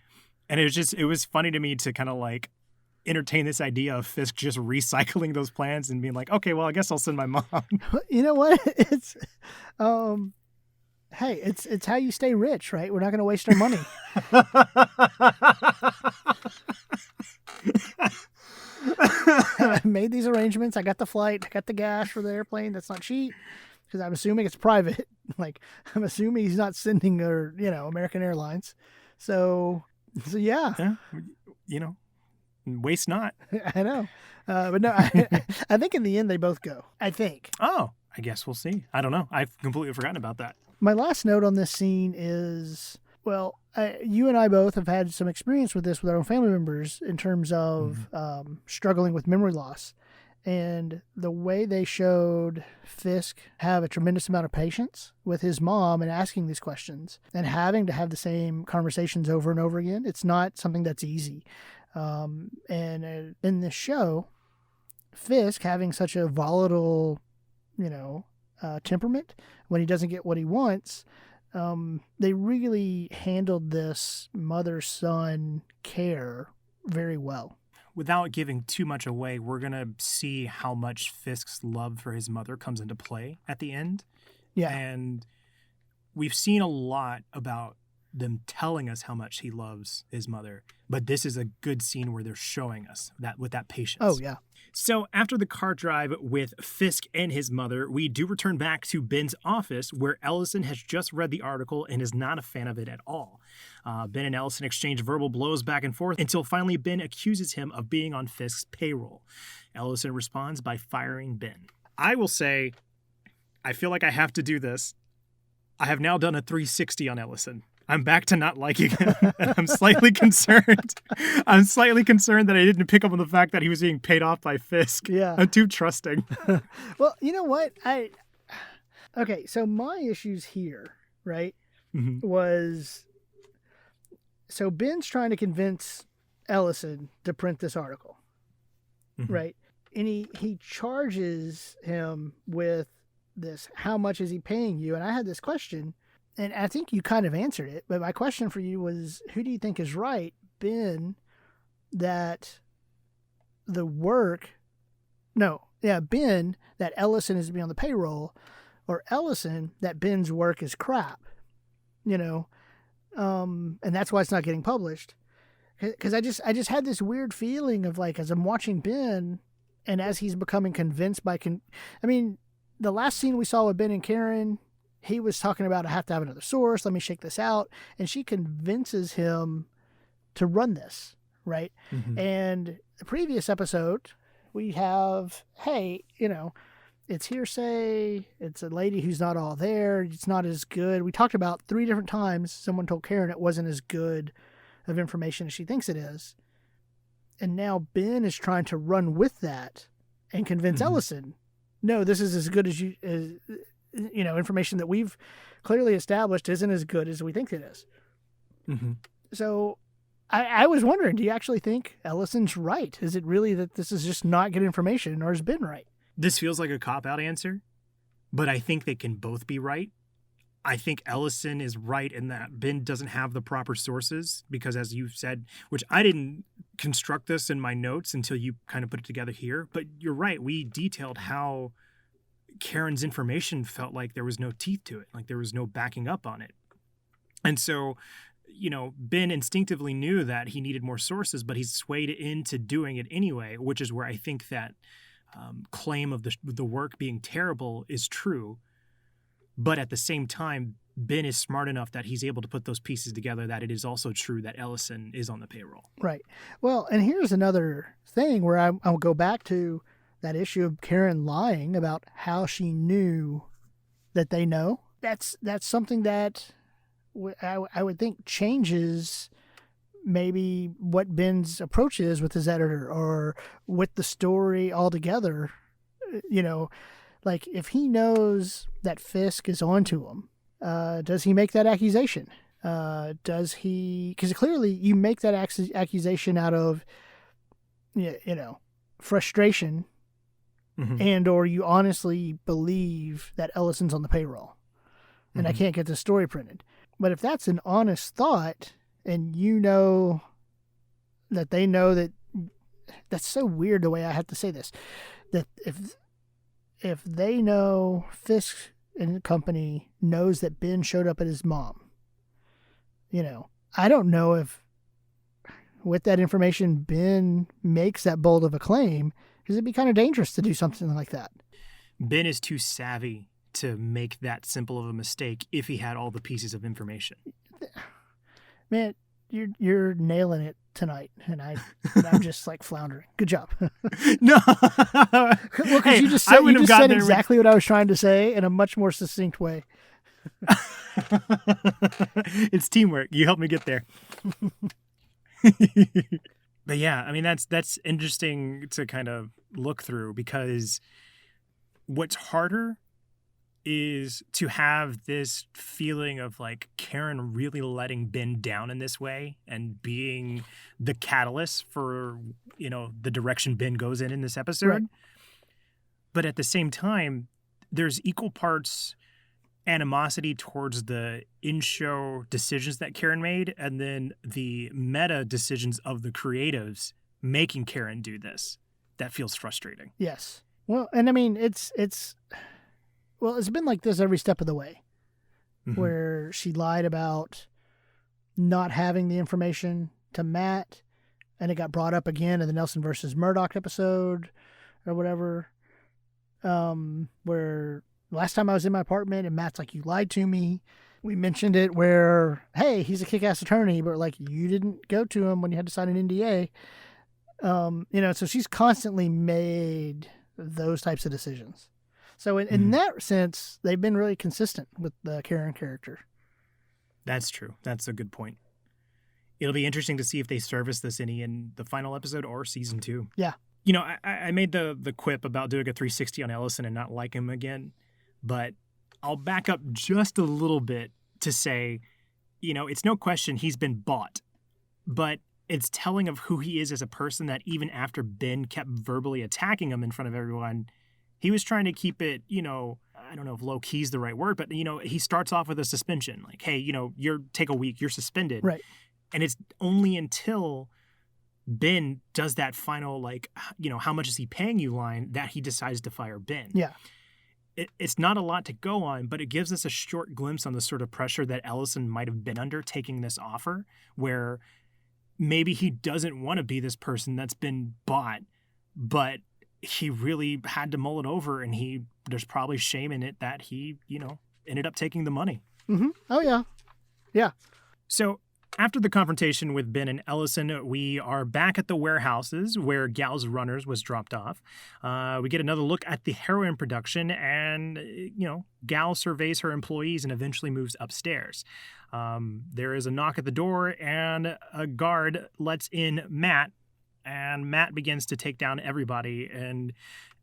And it was funny to me to kind of like entertain this idea of Fisk just recycling those plans and being like, okay, well, I guess I'll send my mom. You know what? It's, hey, it's how you stay rich, right? We're not going to waste our money. I made these arrangements. I got the flight. I got the gas for the airplane. That's not cheap because I'm assuming it's private. Like, I'm assuming he's not sending her, American Airlines. So yeah. Waste not. I know. But no, I think in the end they both go. I think. Oh, I guess we'll see. I don't know. I've completely forgotten about that. My last note on this scene is, well, you and I both have had some experience with this with our own family members in terms of struggling with memory loss. And the way they showed Fisk have a tremendous amount of patience with his mom and asking these questions and having to have the same conversations over and over again, it's not something that's easy. And in this show, Fisk having such a volatile, temperament when he doesn't get what he wants, they really handled this mother-son care very well. Without giving too much away, we're going to see how much Fisk's love for his mother comes into play at the end. Yeah. And we've seen a lot about them telling us how much he loves his mother, but this is a good scene where they're showing us that with that patience. Oh, yeah. So after the car drive with Fisk and his mother, we do return back to Ben's office where Ellison has just read the article and is not a fan of it at all. Ben and Ellison exchange verbal blows back and forth until finally Ben accuses him of being on Fisk's payroll. Ellison responds by firing Ben. I will say, I feel like I have to do this. I have now done a 360 on Ellison. I'm back to not liking him. I'm slightly concerned. I'm slightly concerned that I didn't pick up on the fact that he was being paid off by Fisk. Yeah. I'm too trusting. Well, you know what? Okay, so my issues here, right, was... So Ben's trying to convince Ellison to print this article, right? And he charges him with this, how much is he paying you? And I had this question, and I think you kind of answered it, but my question for you was, who do you think is right? Ben, that Ben, that Ellison is to be on the payroll, or Ellison, that Ben's work is crap, and that's why it's not getting published. Because I just had this weird feeling of, like, as I'm watching Ben, and as he's becoming convinced by... the last scene we saw with Ben and Karen, he was talking about, I have to have another source, let me shake this out. And she convinces him to run this, right? And the previous episode, we have, hey, it's hearsay, it's a lady who's not all there, it's not as good. We talked about 3 different times someone told Karen it wasn't as good of information as she thinks it is. And now Ben is trying to run with that and convince Ellison, no, this is as good as information that we've clearly established isn't as good as we think it is. So I was wondering, do you actually think Ellison's right? Is it really that this is just not good information, or has Ben right? This feels like a cop-out answer, but I think they can both be right. I think Ellison is right in that Ben doesn't have the proper sources because, as you said, which I didn't construct this in my notes until you kind of put it together here, but you're right. We detailed how Karen's information felt like there was no teeth to it, like there was no backing up on it. And so, Ben instinctively knew that he needed more sources, but he's swayed into doing it anyway, which is where I think that claim of the work being terrible is true. But at the same time, Ben is smart enough that he's able to put those pieces together that it is also true that Ellison is on the payroll. Right. Well, and here's another thing where I'll go back to that issue of Karen lying about how she knew that they know. That's something that I would think changes maybe what Ben's approach is with his editor or with the story altogether. Like if he knows that Fisk is onto him, does he make that accusation? Does he? Because clearly you make that accusation out of, frustration, and or you honestly believe that Ellison's on the payroll, and I can't get the story printed. But if that's an honest thought, and that they know that, that's so weird the way I have to say this, that if they know Fisk and company knows that Ben showed up at his mom, I don't know if with that information Ben makes that bold of a claim, because it'd be kind of dangerous to do something like that. Ben is too savvy to make that simple of a mistake if he had all the pieces of information. Man, you're nailing it tonight, and I'm just like floundering. Good job. No, Well, because you just said exactly what I was trying to say in a much more succinct way. It's teamwork. You helped me get there. But yeah, I mean, that's interesting to kind of look through, because what's harder is to have this feeling of like Karen really letting Ben down in this way and being the catalyst for, the direction Ben goes in this episode. Right. But at the same time, there's equal parts animosity towards the in-show decisions that Karen made, and then the meta decisions of the creatives making Karen do this. That feels frustrating. Yes. Well, and I mean, it's been like this every step of the way, where she lied about not having the information to Matt, and it got brought up again in the Nelson versus Murdoch episode or whatever, where last time I was in my apartment and Matt's like, you lied to me. We mentioned it where, hey, he's a kick-ass attorney, but like, you didn't go to him when you had to sign an NDA. So she's constantly made those types of decisions. So in that sense, they've been really consistent with the Karen character. That's true. That's a good point. It'll be interesting to see if they service this any in the final episode or season 2. Yeah. I made the quip about doing a 360 on Ellison and not like him again. But I'll back up just a little bit to say, it's no question he's been bought. But it's telling of who he is as a person that even after Ben kept verbally attacking him in front of everyone, he was trying to keep it, I don't know if low key is the right word, but, he starts off with a suspension. Like, hey, take a week, you're suspended. Right. And it's only until Ben does that final, like, how much is he paying you line that he decides to fire Ben. Yeah. It's not a lot to go on, but it gives us a short glimpse on the sort of pressure that Ellison might have been under taking this offer, where maybe he doesn't want to be this person that's been bought, but he really had to mull it over, and there's probably shame in it that he, ended up taking the money. Mm-hmm. Oh, yeah. Yeah. So after the confrontation with Ben and Ellison, we are back at the warehouses where Gal's Runners was dropped off. We get another look at the heroin production, and, Gal surveys her employees and eventually moves upstairs. There is a knock at the door, and a guard lets in Matt, and Matt begins to take down everybody. And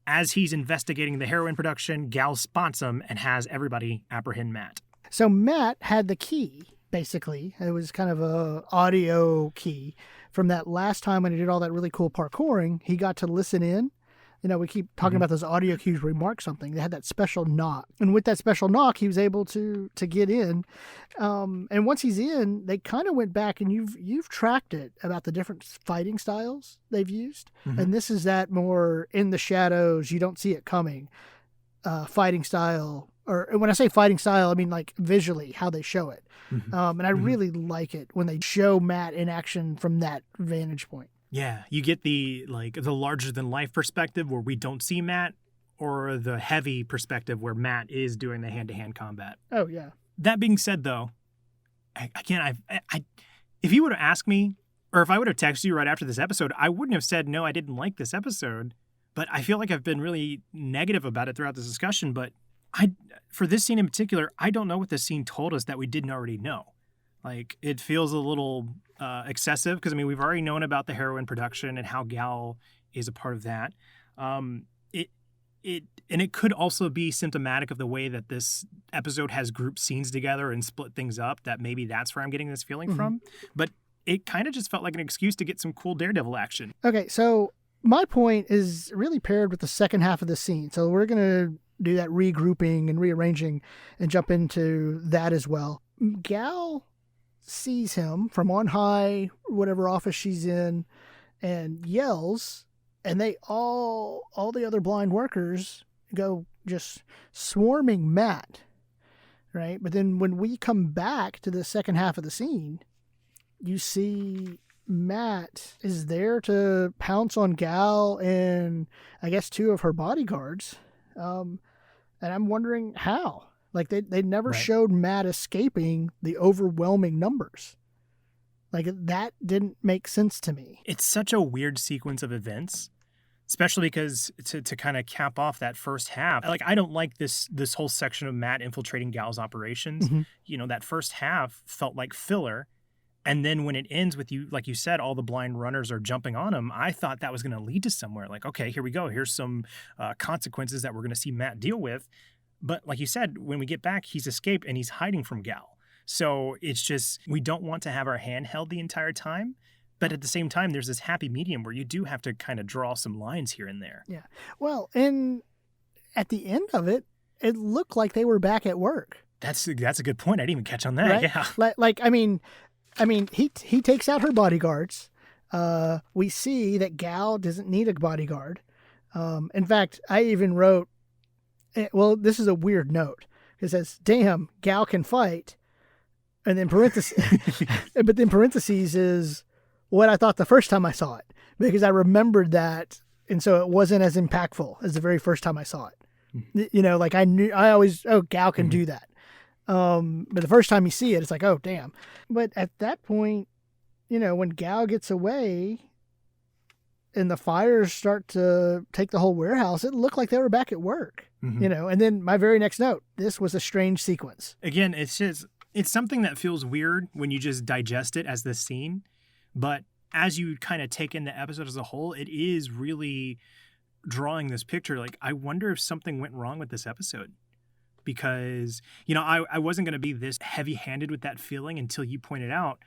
as he's investigating the heroin production, Gal spots him and has everybody apprehend Matt. So Matt had the key. Basically, it was kind of a audio key from that last time when he did all that really cool parkouring. He got to listen in. We keep talking about those audio cues where he marked something. They had that special knock, and with that special knock, he was able to get in. And once he's in, they kind of went back, and you've tracked it about the different fighting styles they've used, and this is that more in the shadows, you don't see it coming, fighting style. Or when I say fighting style, I mean like visually how they show it. And I really like it when they show Matt in action from that vantage point. Yeah, you get the larger than life perspective where we don't see Matt, or the heavy perspective where Matt is doing the hand-to-hand combat. Oh yeah. That being said, though, if you would have asked me, or if I would have texted you right after this episode, I wouldn't have said no, I didn't like this episode. But I feel like I've been really negative about it throughout this discussion. But for this scene in particular, I don't know what this scene told us that we didn't already know. Like, it feels a little excessive because, we've already known about the heroin production and how Gal is a part of that. It could also be symptomatic of the way that this episode has grouped scenes together and split things up, that maybe that's where I'm getting this feeling from. But it kind of just felt like an excuse to get some cool Daredevil action. Okay, so my point is really paired with the second half of the scene. So we're going to do that regrouping and rearranging and jump into that as well. Gal sees him from on high, whatever office she's in, and yells, and they all the other blind workers go just swarming Matt, right? But then when we come back to the second half of the scene, you see Matt is there to pounce on Gal and I guess 2 of her bodyguards. And I'm wondering how. Like, they never showed Matt escaping the overwhelming numbers. Like, that didn't make sense to me. It's such a weird sequence of events, especially because to kind of cap off that first half, like, I don't like this whole section of Matt infiltrating Gal's operations. Mhm. That first half felt like filler. And then when it ends with you, like you said, all the blind runners are jumping on him, I thought that was going to lead to somewhere. Like, okay, here we go. Here's some consequences that we're going to see Matt deal with. But like you said, when we get back, he's escaped and he's hiding from Gal. So it's just, we don't want to have our hand held the entire time. But at the same time, there's this happy medium where you do have to kind of draw some lines here and there. Yeah. Well, and at the end of it, it looked like they were back at work. That's a good point. I didn't even catch on that. Right? Yeah. Like I mean, he takes out her bodyguards. We see that Gal doesn't need a bodyguard. In fact, I even wrote, well, this is a weird note. It says, "Damn, Gal can fight," and then parentheses, but then parentheses is what I thought the first time I saw it, because I remembered that, and so it wasn't as impactful as the very first time I saw it. Like I always, Gal can do that. But the first time you see it, it's like, oh, damn. But at that point, when Gal gets away and the fires start to take the whole warehouse, it looked like they were back at work, and then my very next note, this was a strange sequence. Again, it's something that feels weird when you just digest it as this scene. But as you kind of take in the episode as a whole, it is really drawing this picture. Like, I wonder if something went wrong with this episode. Because, I wasn't going to be this heavy-handed with that feeling until you pointed out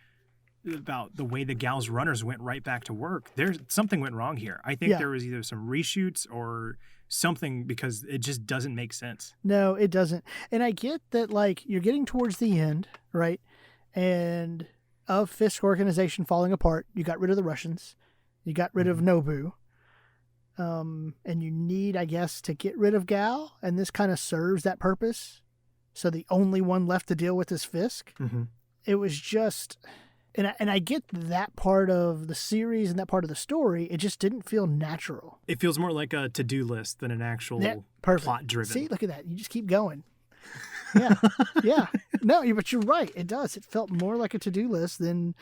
about the way the Gal's runners went right back to work. Something went wrong here. I think there was either some reshoots or something, because it just doesn't make sense. No, it doesn't. And I get that, like, you're getting towards the end, right? And of Fisk organization falling apart, you got rid of the Russians. You got rid of Nobu. And you need, I guess, to get rid of Gal, and this kind of serves that purpose. So the only one left to deal with is Fisk. It was just, and I get that part of the series and that part of the story. It just didn't feel natural. It feels more like a to-do list than an actual plot-driven. See, look at that. You just keep going. Yeah. No, but you're right. It does. It felt more like a to-do list than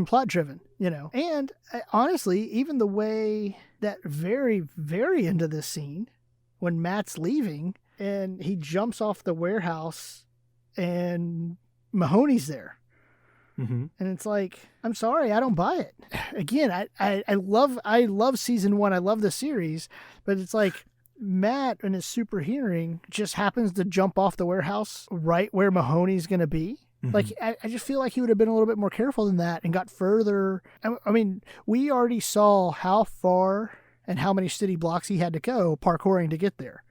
plot-driven, And honestly, even the way that very, very end of this scene, when Matt's leaving and he jumps off the warehouse and Mahoney's there. And it's like, I'm sorry, I don't buy it. Again, I love season 1. I love the series, but it's like, Matt and his super hearing just happens to jump off the warehouse right where Mahoney's going to be. Like, I just feel like he would have been a little bit more careful than that and got further. I mean, we already saw how far and how many city blocks he had to go parkouring to get there.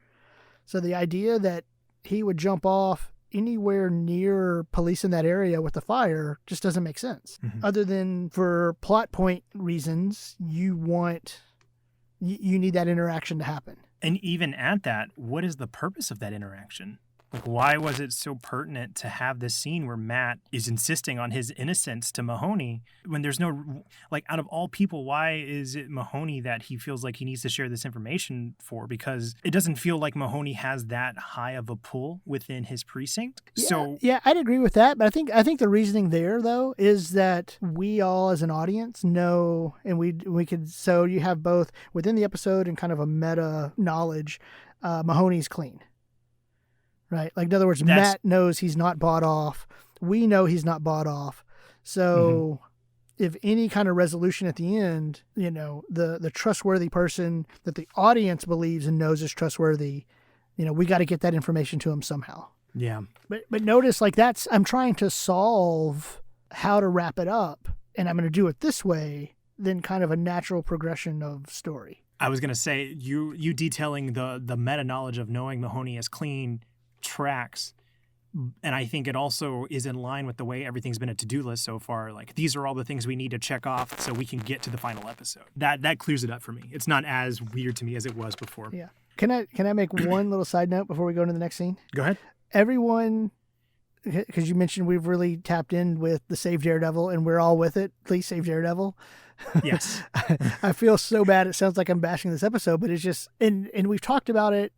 So the idea that he would jump off anywhere near police in that area with the fire just doesn't make sense. Other than for plot point reasons, you need that interaction to happen. And even at that, what is the purpose of that interaction? Like, why was it so pertinent to have this scene where Matt is insisting on his innocence to Mahoney when there's no, like, out of all people, why is it Mahoney that he feels like he needs to share this information for? Because it doesn't feel like Mahoney has that high of a pull within his precinct. Yeah, I'd agree with that. But I think the reasoning there, though, is that we all as an audience know, and we could, so you have both within the episode and kind of a meta knowledge, Mahoney's clean. Right. Like, in other words, Matt knows he's not bought off. We know he's not bought off. So if any kind of resolution at the end, the trustworthy person that the audience believes and knows is trustworthy, we got to get that information to him somehow. Yeah. But notice, like, I'm trying to solve how to wrap it up, and I'm going to do it this way, then kind of a natural progression of story. I was going to say, you detailing the meta knowledge of knowing Mahoney is clean tracks, and I think it also is in line with the way everything's been a to-do list so far. Like, these are all the things we need to check off so we can get to the final episode. That clears it up for me. It's not as weird to me as it was before. Yeah. Can I make one little side note before we go into the next scene? Go ahead. Everyone, because you mentioned we've really tapped in with the Save Daredevil, and we're all with it. Please save Daredevil. Yes. I feel so bad. It sounds like I'm bashing this episode, but it's just, and we've talked about it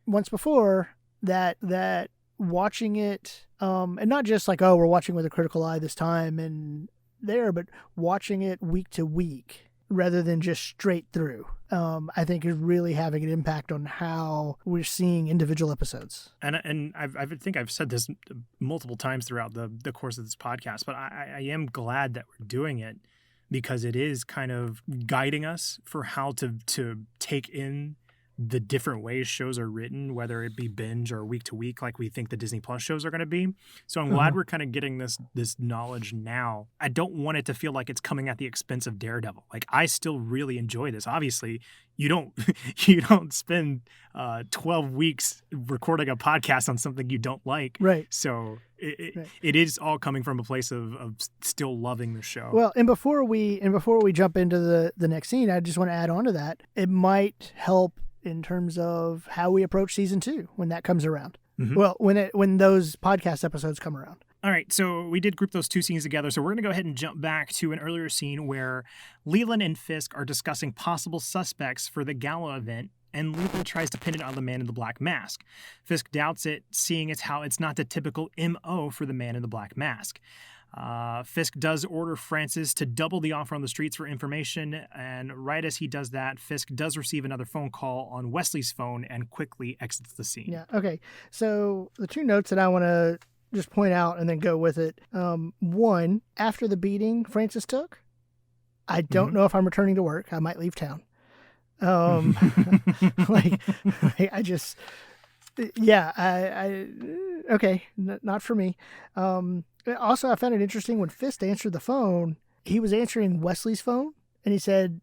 once before, that watching it, and not just like, oh, we're watching with a critical eye this time and there, but watching it week to week rather than just straight through, I think is really having an impact on how we're seeing individual episodes. And I think I've said this multiple times throughout the course of this podcast, but I am glad that we're doing it because it is kind of guiding us for how to take in the different ways shows are written, whether it be binge or week to week, like we think the Disney Plus shows are going to be. So I'm glad we're kind of getting this knowledge now. I don't want it to feel like it's coming at the expense of Daredevil. Like, I still really enjoy this. Obviously, you don't spend 12 weeks recording a podcast on something you don't like. Right. So it is all coming from a place of still loving the show. Well, and before we jump into the next scene, I just want to add on to that. It might help in terms of how we approach season 2 when that comes around. Mm-hmm. Well, when those podcast episodes come around. All right, so we did group those two scenes together. So we're going to go ahead and jump back to an earlier scene where Leland and Fisk are discussing possible suspects for the gala event, and Leland tries to pin it on the Man in the Black Mask. Fisk doubts it, seeing as how it's not the typical MO for the Man in the Black Mask. Fisk does order Francis to double the offer on the streets for information, and right as he does that, Fisk does receive another phone call on Wesley's phone and quickly exits the scene. Yeah, okay. So the two notes that I want to just point out and then go with it. One, after the beating Francis took, I don't know if I'm returning to work. I might leave town. I just, yeah, okay, not for me. Also, I found it interesting when Fisk answered the phone, he was answering Wesley's phone, and he said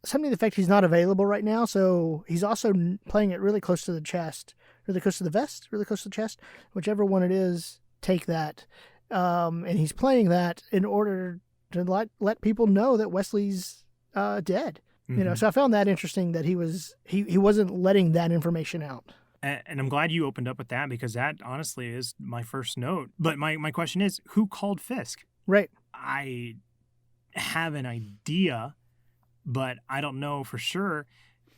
something to the effect he's not available right now, so he's also playing it really close to the chest, really close to the vest, really close to the chest, whichever one it is, take that. And he's playing that in order to let people know that Wesley's dead. Mm-hmm. You know, so I found that interesting that he wasn't letting that information out. And I'm glad you opened up with that because that honestly is my first note. But my question is, who called Fisk? Right. I have an idea, but I don't know for sure.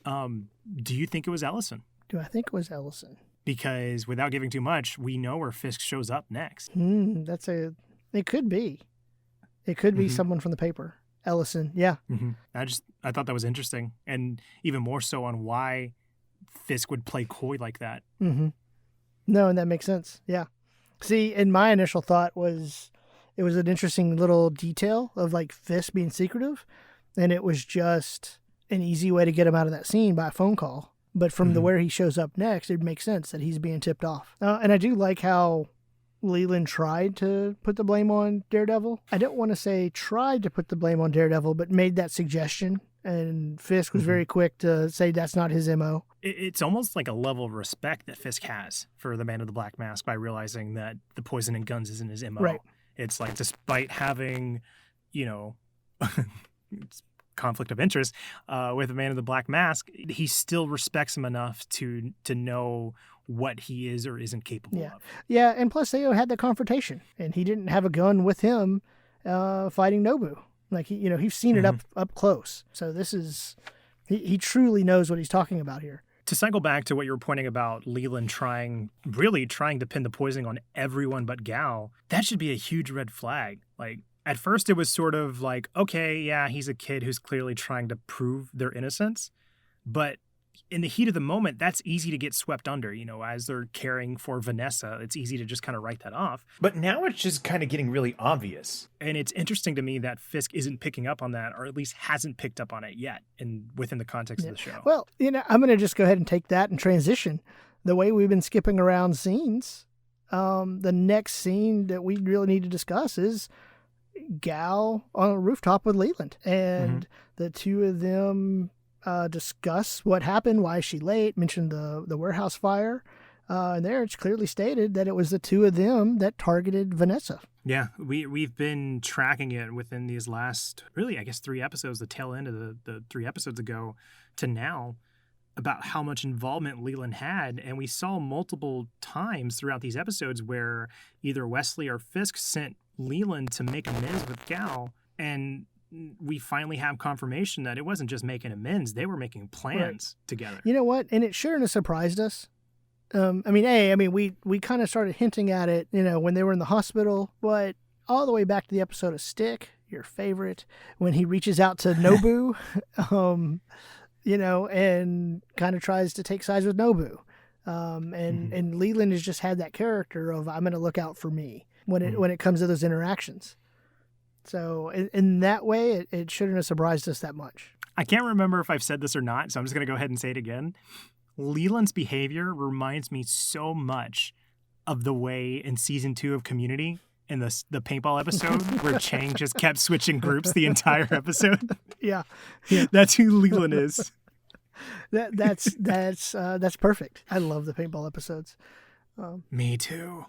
Do you think it was Ellison? Do I think it was Ellison? Because without giving too much, we know where Fisk shows up next. It could be. It could be someone from the paper. Ellison, yeah. Mm-hmm. I thought that was interesting. And even more so on why Fisk would play coy like that. Mm-hmm. No, and that makes sense. Yeah. See, and my initial thought was it was an interesting little detail of like Fisk being secretive, and it was just an easy way to get him out of that scene by a phone call. But from where he shows up next, it makes sense that he's being tipped off. And I do like how Leland tried to put the blame on Daredevil. I don't want to say tried to put the blame on Daredevil, but made that suggestion. And Fisk was very quick to say that's not his MO. It's almost like a level of respect that Fisk has for the Man in the Black Mask by realizing that the poison and guns isn't his MO. Right. It's like, despite having, conflict of interest with the Man in the Black Mask, he still respects him enough to know what he is or isn't capable of. Yeah, and plus they had that confrontation, and he didn't have a gun with him fighting Nobu. Like, he's seen it up close. So this is, he truly knows what he's talking about here. To cycle back to what you were pointing about Leland trying to pin the poisoning on everyone but Gal, that should be a huge red flag. Like, at first it was sort of like, okay, yeah, he's a kid who's clearly trying to prove their innocence. But in the heat of the moment, that's easy to get swept under, as they're caring for Vanessa. It's easy to just kind of write that off. But now it's just kind of getting really obvious. And it's interesting to me that Fisk isn't picking up on that, or at least hasn't picked up on it yet within the context of the show. Well, I'm going to just go ahead and take that and transition. The way we've been skipping around scenes, the next scene that we really need to discuss is Gal on a rooftop with Leland. And the two of them discuss what happened, why is she late, mentioned the warehouse fire. And there it's clearly stated that it was the two of them that targeted Vanessa. Yeah, we've been tracking it within these last, really, I guess, 3 episodes, the tail end of the 3 episodes ago to now, about how much involvement Leland had. And we saw multiple times throughout these episodes where either Wesley or Fisk sent Leland to make amends with Gal, and we finally have confirmation that it wasn't just making amends, they were making plans together. You know what? And it shouldn't have surprised us. We kind of started hinting at it, when they were in the hospital, but all the way back to the episode of Stick, your favorite, when he reaches out to Nobu, and kind of tries to take sides with Nobu. And Leland has just had that character of, I'm going to look out for me when it comes to those interactions. So in that way, it shouldn't have surprised us that much. I can't remember if I've said this or not, so I'm just going to go ahead and say it again. Leland's behavior reminds me so much of the way in season 2 of Community, in the paintball episode, where Chang just kept switching groups the entire episode. Yeah. That's who Leland is. That's perfect. I love the paintball episodes. Me too.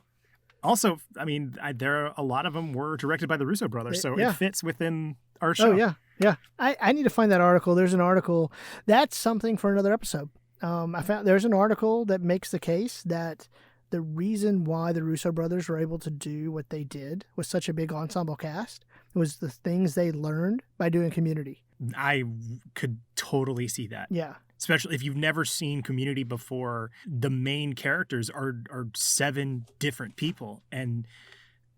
Also, I mean, a lot of them were directed by the Russo brothers, so it fits within our show. Oh, yeah. I need to find that article. There's an article. That's something for another episode. I found there's an article that makes the case that the reason why the Russo brothers were able to do what they did with such a big ensemble cast was the things they learned by doing Community. I could totally see that. Yeah. Especially if you've never seen Community before, the main characters are 7 different people. And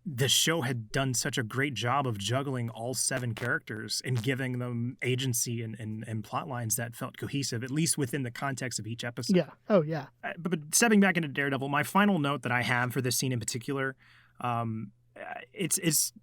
the show had done such a great job of juggling all 7 characters and giving them agency and plot lines that felt cohesive, at least within the context of each episode. Yeah. Oh, yeah. But stepping back into Daredevil, my final note that I have for this scene in particular, it's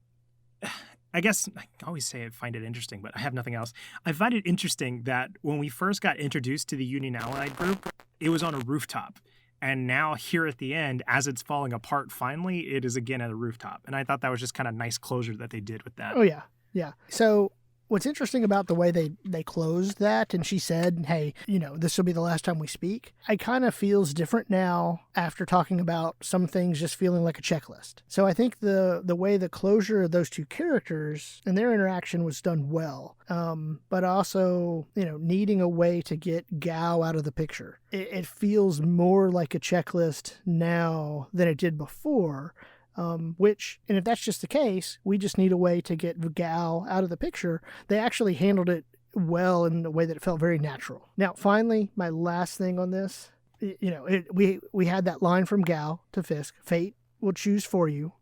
I guess I always say I find it interesting, but I have nothing else. I find it interesting that when we first got introduced to the Union Allied group, it was on a rooftop. And now here at the end, as it's falling apart finally, it is again at a rooftop. And I thought that was just kind of nice closure that they did with that. Oh, yeah. Yeah. So what's interesting about the way they closed that, and she said, hey, this will be the last time we speak, I kind of feels different now after talking about some things just feeling like a checklist. So I think the way the closure of those 2 characters and their interaction was done well, but also, needing a way to get Gao out of the picture. It feels more like a checklist now than it did before. And if that's just the case, we just need a way to get Gao out of the picture. They actually handled it well in a way that it felt very natural. Now, finally, my last thing on this, we had that line from Gao to Fisk, fate will choose for you.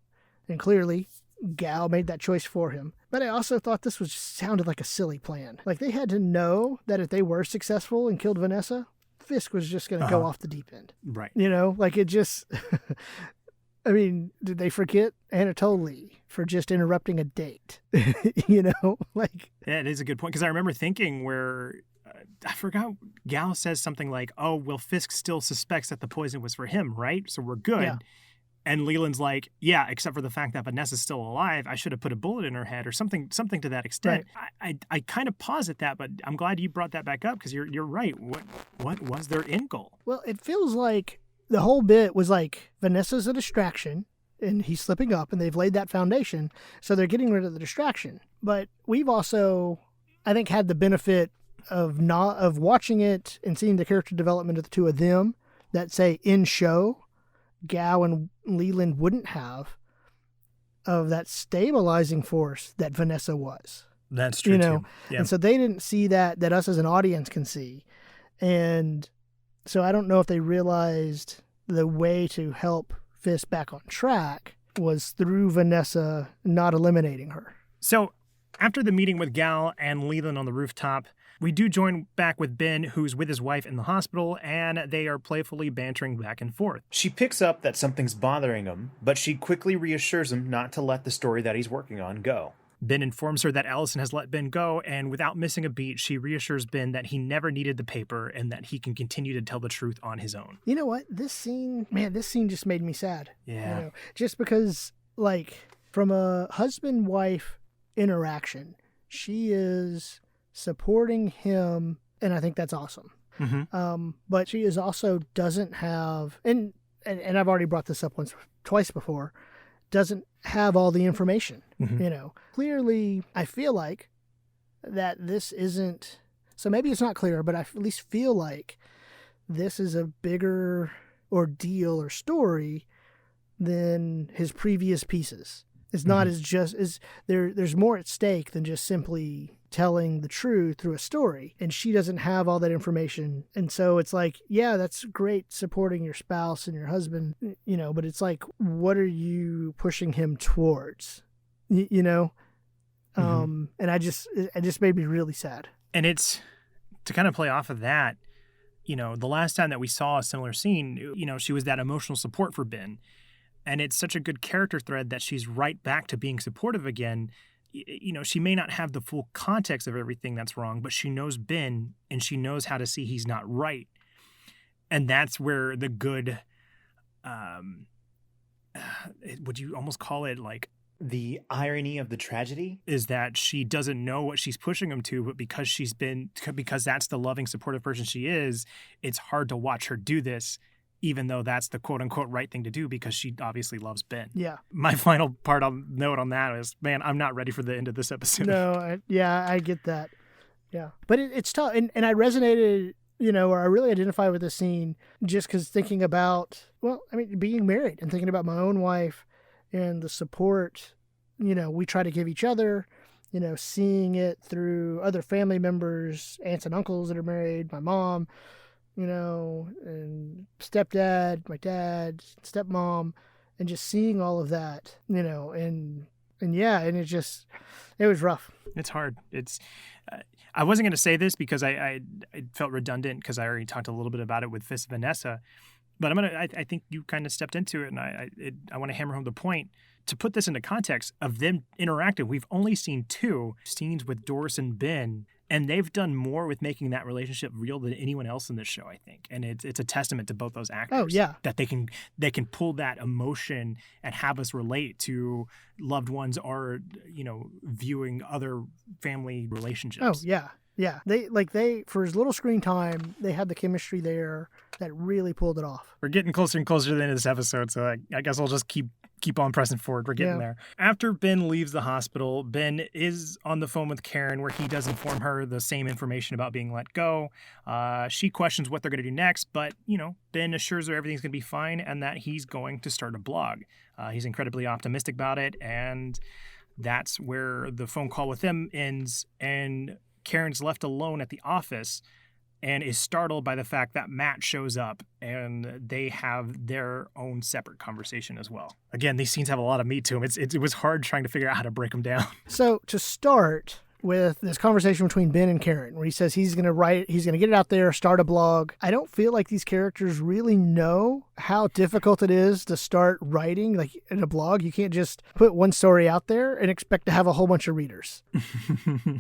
And clearly, Gao made that choice for him. But I also thought this sounded like a silly plan. Like, they had to know that if they were successful and killed Vanessa, Fisk was just going to go off the deep end. Right. Like it just... I mean, did they forget Anatoly for just interrupting a date? Yeah, it is a good point, because I remember thinking where I forgot Gao says something like, "Oh, well, Fisk still suspects that the poison was for him, right? So we're good." Yeah. And Leland's like, "Yeah, except for the fact that Vanessa's still alive. I should have put a bullet in her head," or something to that extent. Right. I kind of pause at that, but I'm glad you brought that back up, because you're right. What was their end goal? Well, it feels like the whole bit was like Vanessa's a distraction and he's slipping up, and they've laid that foundation. So they're getting rid of the distraction. But we've also, I think, had the benefit of watching it and seeing the character development of the 2 of them that, say, in show, Gao and Leland wouldn't have, of that stabilizing force that Vanessa was. That's true, too. Yeah. And so they didn't see that us as an audience can see. And so I don't know if they realized the way to help Fisk back on track was through Vanessa not eliminating her. So after the meeting with Gao and Leland on the rooftop, we do join back with Ben, who's with his wife in the hospital, and they are playfully bantering back and forth. She picks up that something's bothering him, but she quickly reassures him not to let the story that he's working on go. Ben informs her that Allison has let Ben go, and without missing a beat, she reassures Ben that he never needed the paper and that he can continue to tell the truth on his own. You know what? This scene just made me sad. Yeah. Just because, from a husband-wife interaction, she is supporting him, and I think that's awesome. Mm-hmm. But she is also doesn't have, and I've already brought this up twice before, doesn't have all the information. Mm-hmm. Clearly, I feel like that this isn't, so maybe it's not clear, but I at least feel like this is a bigger ordeal or story than his previous pieces. It's not there's more at stake than just simply telling the truth through a story. And she doesn't have all that information. And so it's like, yeah, that's great supporting your spouse and your husband, but it's like, what are you pushing him towards? And it just made me really sad. And it's to kind of play off of that, the last time that we saw a similar scene, she was that emotional support for Ben. And it's such a good character thread that she's right back to being supportive again. She may not have the full context of everything that's wrong, but she knows Ben and she knows how to see he's not right. And that's where the good, would you almost call it like, the irony of the tragedy is that she doesn't know what she's pushing him to, but because that's the loving, supportive person she is, it's hard to watch her do this, even though that's the quote unquote right thing to do because she obviously loves Ben. Yeah. My final part I'll note on that is, man, I'm not ready for the end of this episode. No, I get that. Yeah. But it's tough. And I resonated, or I really identify with this scene just because thinking about, being married and thinking about my own wife and the support, we try to give each other, seeing it through other family members, aunts and uncles that are married, my mom, and stepdad, my dad, stepmom, and just seeing all of that, and it was rough. It's hard. I wasn't going to say this because I felt redundant because I already talked a little bit about it with Vanessa. But I think you kind of stepped into it, and I want to hammer home the point. To put this into context of them interacting, we've only seen 2 scenes with Doris and Ben, and they've done more with making that relationship real than anyone else in this show, I think. And it's a testament to both those actors. Oh, yeah. That they can pull that emotion and have us relate to loved ones or, viewing other family relationships. Oh, yeah. Yeah, they for as little screen time, they had the chemistry there that really pulled it off. We're getting closer and closer to the end of this episode, so I guess I'll just keep on pressing forward. We're getting there. After Ben leaves the hospital, Ben is on the phone with Karen, where he does inform her the same information about being let go. She questions what they're going to do next, but Ben assures her everything's going to be fine and that he's going to start a blog. He's incredibly optimistic about it, and that's where the phone call with him ends. And Karen's left alone at the office and is startled by the fact that Matt shows up and they have their own separate conversation as well. Again, these scenes have a lot of meat to them. It was hard trying to figure out how to break them down. So to start with this conversation between Ben and Karen, where he says he's going to get it out there, start a blog. I don't feel like these characters really know how difficult it is to start writing. Like in a blog, you can't just put one story out there and expect to have a whole bunch of readers.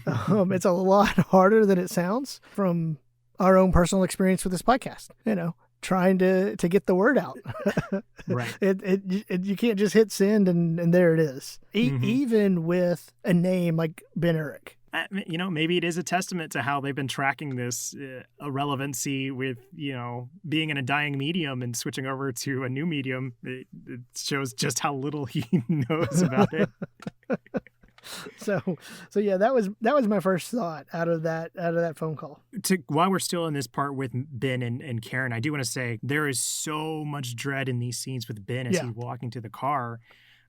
It's a lot harder than it sounds from our own personal experience with this podcast, trying to get the word out. Right. You can't just hit send and there it is. Even with a name like Ben Urich. Maybe it is a testament to how they've been tracking this irrelevancy with, being in a dying medium and switching over to a new medium. It shows just how little he knows about it. So yeah, that was my first thought out of that phone call. While we're still in this part with Ben and Karen, I do want to say there is so much dread in these scenes with Ben as he's walking to the car.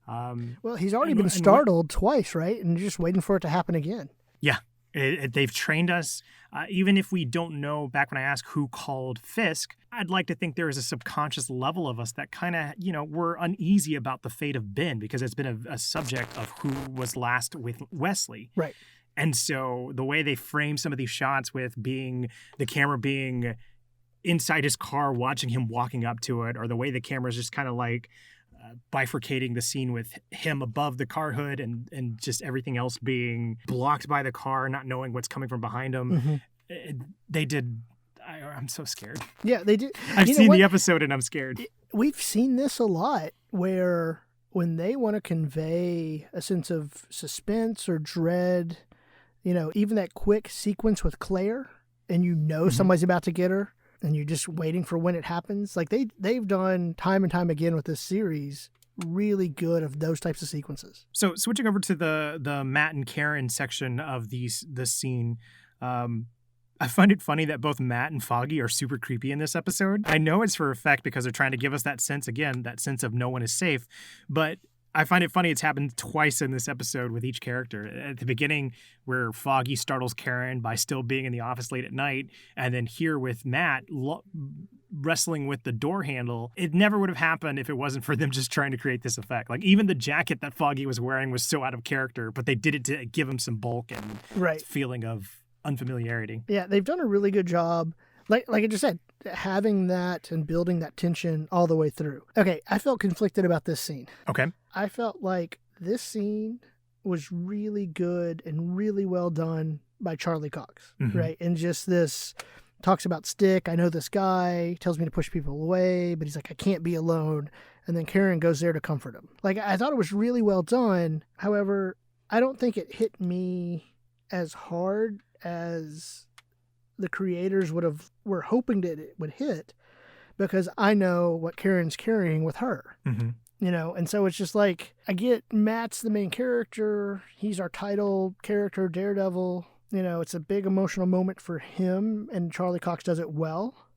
Well, he's already been startled twice, right? And you're just waiting for it to happen again. Yeah. They've trained us. Even if we don't know, back when I asked who called Fisk, I'd like to think there is a subconscious level of us that kind of, we're uneasy about the fate of Ben because it's been a subject of who was last with Wesley. Right. And so the way they frame some of these shots with the camera being inside his car, watching him walking up to it, or the way the camera's just kind of like bifurcating the scene with him above the car hood and just everything else being blocked by the car, not knowing what's coming from behind him. They did. I'm so scared. Yeah, they did. I've seen the episode and I'm scared. We've seen this a lot where when they want to convey a sense of suspense or dread, even that quick sequence with Claire and somebody's about to get her, and you're just waiting for when it happens. Like they've done time and time again with this series, really good of those types of sequences. So switching over to the Matt and Karen section of this scene, I find it funny that both Matt and Foggy are super creepy in this episode. I know it's for effect because they're trying to give us that sense of no one is safe, but I find it funny it's happened twice in this episode with each character. At the beginning, where Foggy startles Karen by still being in the office late at night, and then here with Matt, wrestling with the door handle, it never would have happened if it wasn't for them just trying to create this effect. Like even the jacket that Foggy was wearing was so out of character, but they did it to give him some bulk and feeling of unfamiliarity. Yeah, they've done a really good job. Like I just said, having that and building that tension all the way through. Okay, I felt conflicted about this scene. Okay. I felt like this scene was really good and really well done by Charlie Cox, right? And just this talks about Stick. I know this guy, tells me to push people away, but he's like, I can't be alone. And then Karen goes there to comfort him. Like, I thought it was really well done. However, I don't think it hit me as hard as the creators were hoping that it would hit, because I know what Karen's carrying with her. You know, and so it's just like, I get Matt's the main character. He's our title character, Daredevil. You know, it's a big emotional moment for him, and Charlie Cox does it well.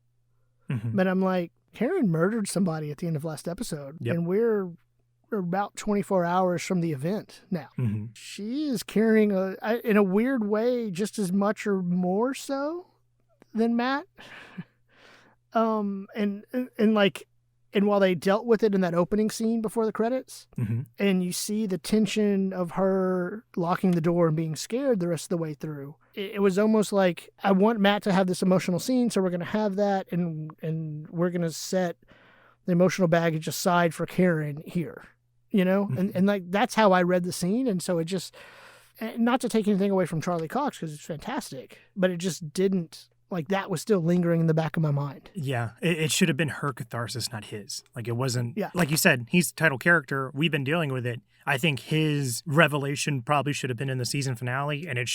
But I'm like, Karen murdered somebody at the end of last episode, and we're about 24 hours from the event now. She is carrying, in a weird way, just as much or more so than Matt. And while they dealt with it in that opening scene before the credits, and you see the tension of her locking the door and being scared the rest of the way through, it was almost like, I want Matt to have this emotional scene, so we're going to have that, and we're going to set the emotional baggage aside for Karen here, you know? And like, that's how I read the scene, and so it just, not to take anything away from Charlie Cox, because it's fantastic, but it just didn't, like, that was still lingering in the back of my mind. Yeah, it should have been her catharsis, not his. Like, it wasn't, like you said, he's the title character. We've been dealing with it. I think his revelation probably should have been in the season finale, and we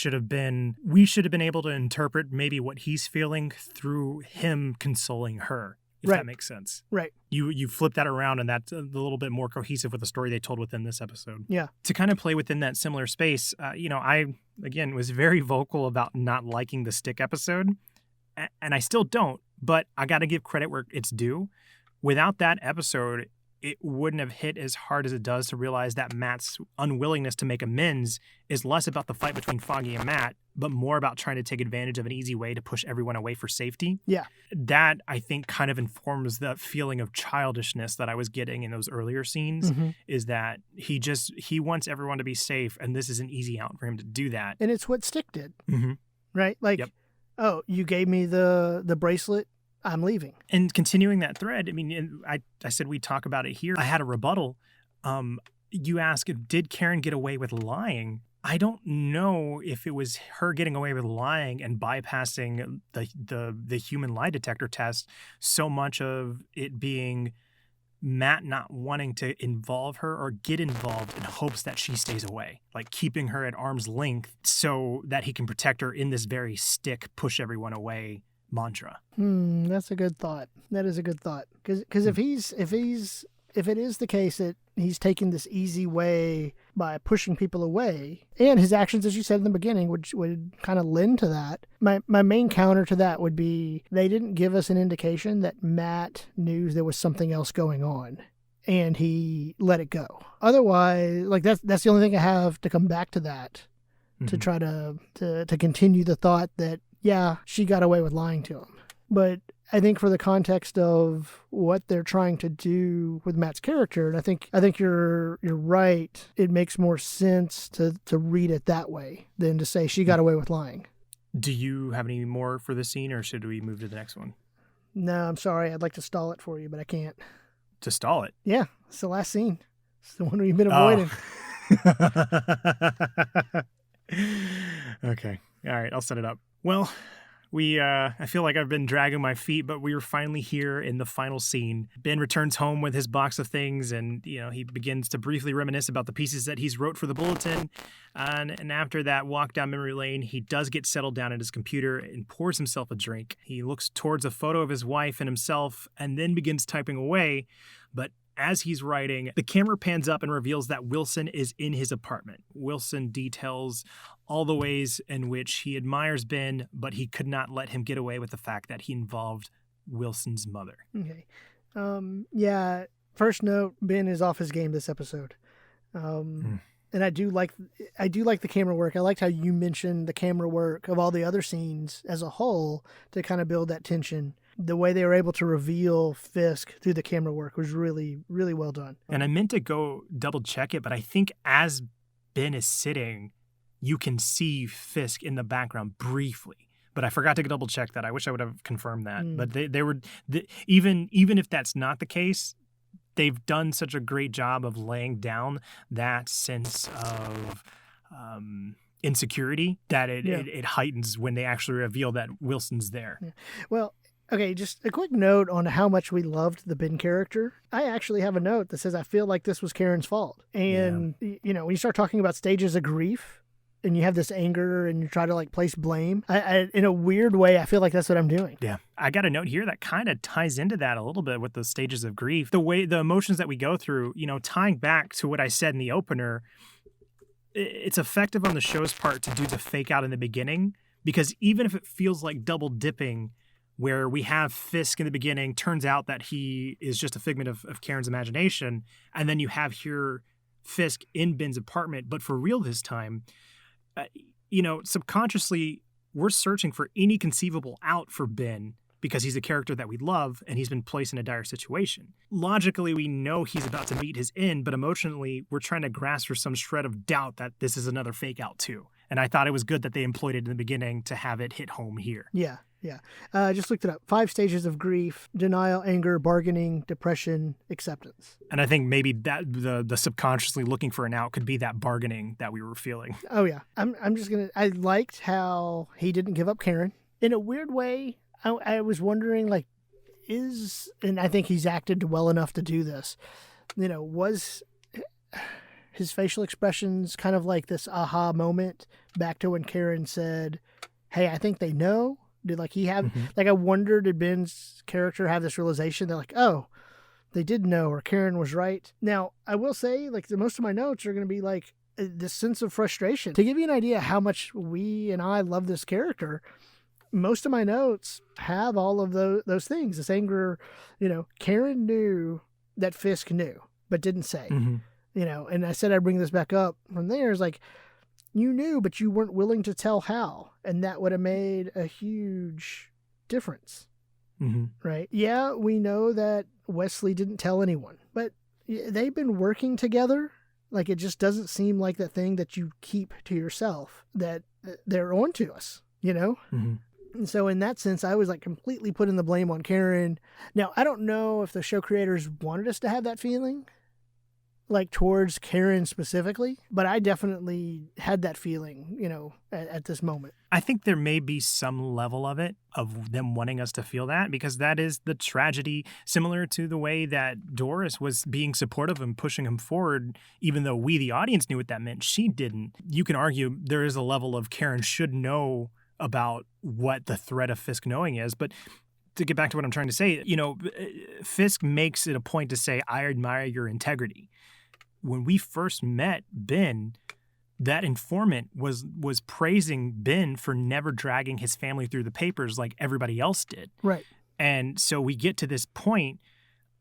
should have been able to interpret maybe what he's feeling through him consoling her, if that makes sense. Right. You flip that around, and that's a little bit more cohesive with the story they told within this episode. Yeah. To kind of play within that similar space, I, again, was very vocal about not liking the Stick episode. And I still don't, but I got to give credit where it's due. Without that episode, it wouldn't have hit as hard as it does to realize that Matt's unwillingness to make amends is less about the fight between Foggy and Matt, but more about trying to take advantage of an easy way to push everyone away for safety. Yeah. That, I think, kind of informs the feeling of childishness that I was getting in those earlier scenes, is that he wants everyone to be safe, and this is an easy out for him to do that. And it's what Stick did, right? Like, oh, you gave me the bracelet, I'm leaving. And continuing that thread, I mean, I said we'd talk about it here. I had a rebuttal. You ask, did Karen get away with lying? I don't know if it was her getting away with lying and bypassing the human lie detector test, so much of it being Matt not wanting to involve her or get involved in hopes that she stays away, like keeping her at arm's length so that he can protect her in this very Stick, push everyone away mantra. That's a good thought. That is a good thought. Because if it is the case that he's taking this easy way by pushing people away, and his actions, as you said in the beginning, would kind of lend to that. My main counter to that would be, they didn't give us an indication that Matt knew there was something else going on, and he let it go. Otherwise, like, that's the only thing I have to come back to that, to try to continue the thought that, yeah, she got away with lying to him. But I think for the context of what they're trying to do with Matt's character, and I think you're right, it makes more sense to read it that way than to say she got away with lying. Do you have any more for this scene, or should we move to the next one? No, I'm sorry. I'd like to stall it for you, but I can't. To stall it? Yeah, it's the last scene. It's the one we've been avoiding. Okay. All right, I'll set it up. Well, I feel like I've been dragging my feet, but we are finally here in the final scene. Ben returns home with his box of things, and, he begins to briefly reminisce about the pieces that he's wrote for the bulletin. And after that walk down memory lane, he does get settled down at his computer and pours himself a drink. He looks towards a photo of his wife and himself, and then begins typing away. But as he's writing, the camera pans up and reveals that Wilson is in his apartment. Wilson details all the ways in which he admires Ben, but he could not let him get away with the fact that he involved Wilson's mother. Okay. Yeah, first note, Ben is off his game this episode. And I do like the camera work. I liked how you mentioned the camera work of all the other scenes as a whole to kind of build that tension. the way they were able to reveal Fisk through the camera work was really, really well done. And I meant to go double check it, but I think as Ben is sitting, you can see Fisk in the background briefly. But I forgot to double check that. I wish I would have confirmed that. But they were even if that's not the case, they've done such a great job of laying down that sense of insecurity that it heightens when they actually reveal that Wilson's there. Yeah. Well, okay, just a quick note on how much we loved the Ben character. I actually have a note that says I feel like this was Karen's fault. And, you know, when you start talking about stages of grief, and you have this anger and you try to like place blame, I in a weird way, I feel like that's what I'm doing. Yeah. I got a note here that kind of ties into that a little bit with the stages of grief. The emotions that we go through, you know, tying back to what I said in the opener, it's effective on the show's part to do the fake out in the beginning, because even if it feels like double dipping, where we have Fisk in the beginning, turns out that he is just a figment of Karen's imagination, and then you have here Fisk in Ben's apartment, but for real this time, you know, subconsciously, we're searching for any conceivable out for Ben because he's a character that we love and he's been placed in a dire situation. Logically, we know he's about to meet his end, but emotionally, we're trying to grasp for some shred of doubt that this is another fake out too. And I thought it was good that they employed it in the beginning to have it hit home here. Yeah. Just looked it up. 5 stages of grief: denial, anger, bargaining, depression, acceptance. And I think maybe that the subconsciously looking for an out could be that bargaining that we were feeling. Oh yeah. I liked how he didn't give up Karen. In a weird way, I was wondering, like, and I think he's acted well enough to do this. You know, was his facial expressions kind of like this aha moment back to when Karen said, "Hey, I think they know." Did like he have like, I wonder, did Ben's character have this realization that like, oh, they did know, or Karen was right? Now, I will say, like, most of my notes are going to be like this sense of frustration. To give you an idea how much we and I love this character, most of my notes have all of those things. This anger, you know, Karen knew that Fisk knew, but didn't say. You know, and I said I'd bring this back up from there. Is like, you knew, but you weren't willing to tell how. And that would have made a huge difference. Right? Yeah, we know that Wesley didn't tell anyone, but they've been working together. Like, it just doesn't seem like that thing that you keep to yourself, that they're on to us, you know? And so in that sense, I was like completely putting the blame on Karen. Now, I don't know if the show creators wanted us to have that feeling, like towards Karen specifically, but I definitely had that feeling, you know, at this moment. I think there may be some level of it, of them wanting us to feel that, because that is the tragedy, similar to the way that Doris was being supportive and pushing him forward, even though we, the audience, knew what that meant. She didn't. You can argue there is a level of Karen should know about what the threat of Fisk knowing is, but to get back to what I'm trying to say, you know, Fisk makes it a point to say, "I admire your integrity." When we first met Ben, that informant was praising Ben for never dragging his family through the papers like everybody else did. Right. And so we get to this point,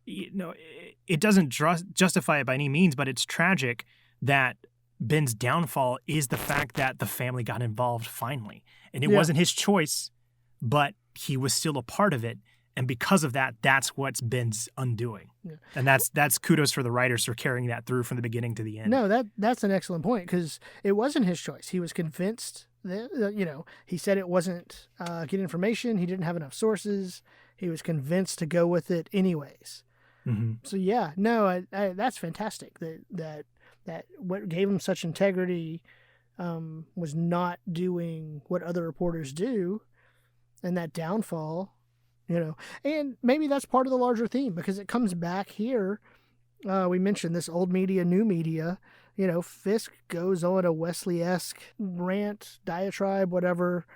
you know, it doesn't justify it by any means, but it's tragic that Ben's downfall is the fact that the family got involved finally. And it wasn't his choice, but he was still a part of it. And because of that, that's what's Ben's undoing. Yeah. And that's kudos for the writers for carrying that through from the beginning to the end. No, that's an excellent point, because it wasn't his choice. He was convinced that, you know, he said it wasn't good information. He didn't have enough sources. He was convinced to go with it anyways. So yeah, no, that's fantastic. That what gave him such integrity was not doing what other reporters do, and that downfall. You know, and maybe that's part of the larger theme, because it comes back here. We mentioned this old media, new media. You know, Fisk goes on a Wesley-esque rant, diatribe, whatever,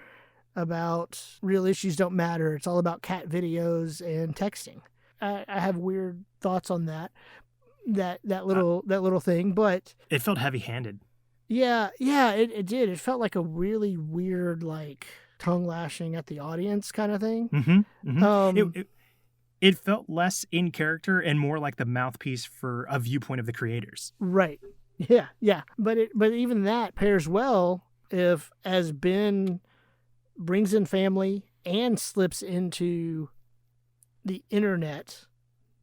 about real issues don't matter. It's all about cat videos and texting. I have weird thoughts on that little thing, but it felt heavy-handed. Yeah, it did. It felt like a really weird, like, tongue lashing at the audience kind of thing. It felt less in character and more like the mouthpiece for a viewpoint of the creators. Right. Yeah. But even that pairs well if, as Ben brings in family and slips into the internet,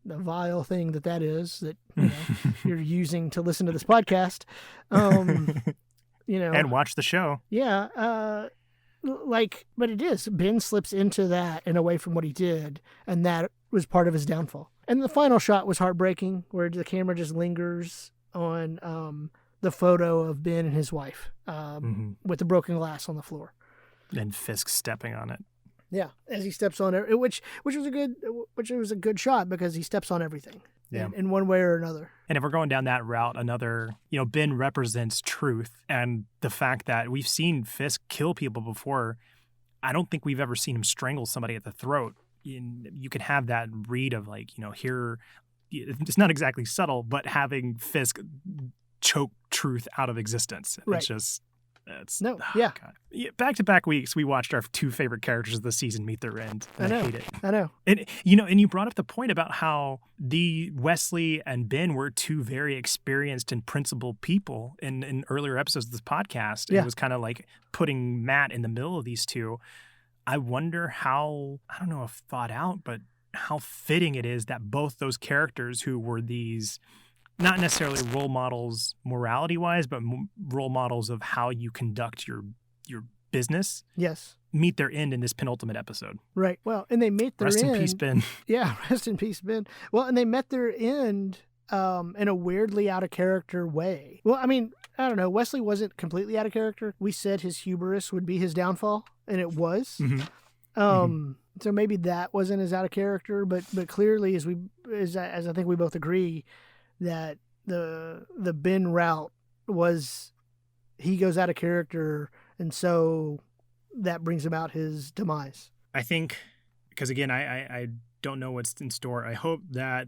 the vile thing that is that you're using to listen to this podcast, and watch the show. Yeah, but it is. Ben slips into that and away from what he did, and that was part of his downfall. And the final shot was heartbreaking, where the camera just lingers on the photo of Ben and his wife with the broken glass on the floor. And Fisk stepping on it. Yeah, as he steps on it, which was a good shot because he steps on everything. Yeah. In one way or another. And if we're going down that route, Ben represents truth, and the fact that we've seen Fisk kill people before, I don't think we've ever seen him strangle somebody at the throat. You can have that read of here, it's not exactly subtle, but having Fisk choke truth out of existence. Right. It's just, God. Back-to-back weeks, we watched our two favorite characters of the season meet their end. And I hate it. I know. And you brought up the point about how the Wesley and Ben were two very experienced and principled people in earlier episodes of this podcast. Yeah. It was kind of like putting Matt in the middle of these two. I wonder how, I don't know if thought out, but how fitting it is that both those characters who were these, not necessarily role models morality-wise, but role models of how you conduct your business. Yes. Meet their end in this penultimate episode. Right. Well, and they meet their Rest end. in peace, Ben. Yeah, rest in peace, Ben. Well, and they met their end in a weirdly out of character way. Well, I mean, I don't know. Wesley wasn't completely out of character. We said his hubris would be his downfall, and it was. Mm-hmm. So maybe that wasn't as out of character, but clearly, as I think we both agree, that the Ben route was he goes out of character, and so that brings about his demise. I think, because again, I don't know what's in store. I hope that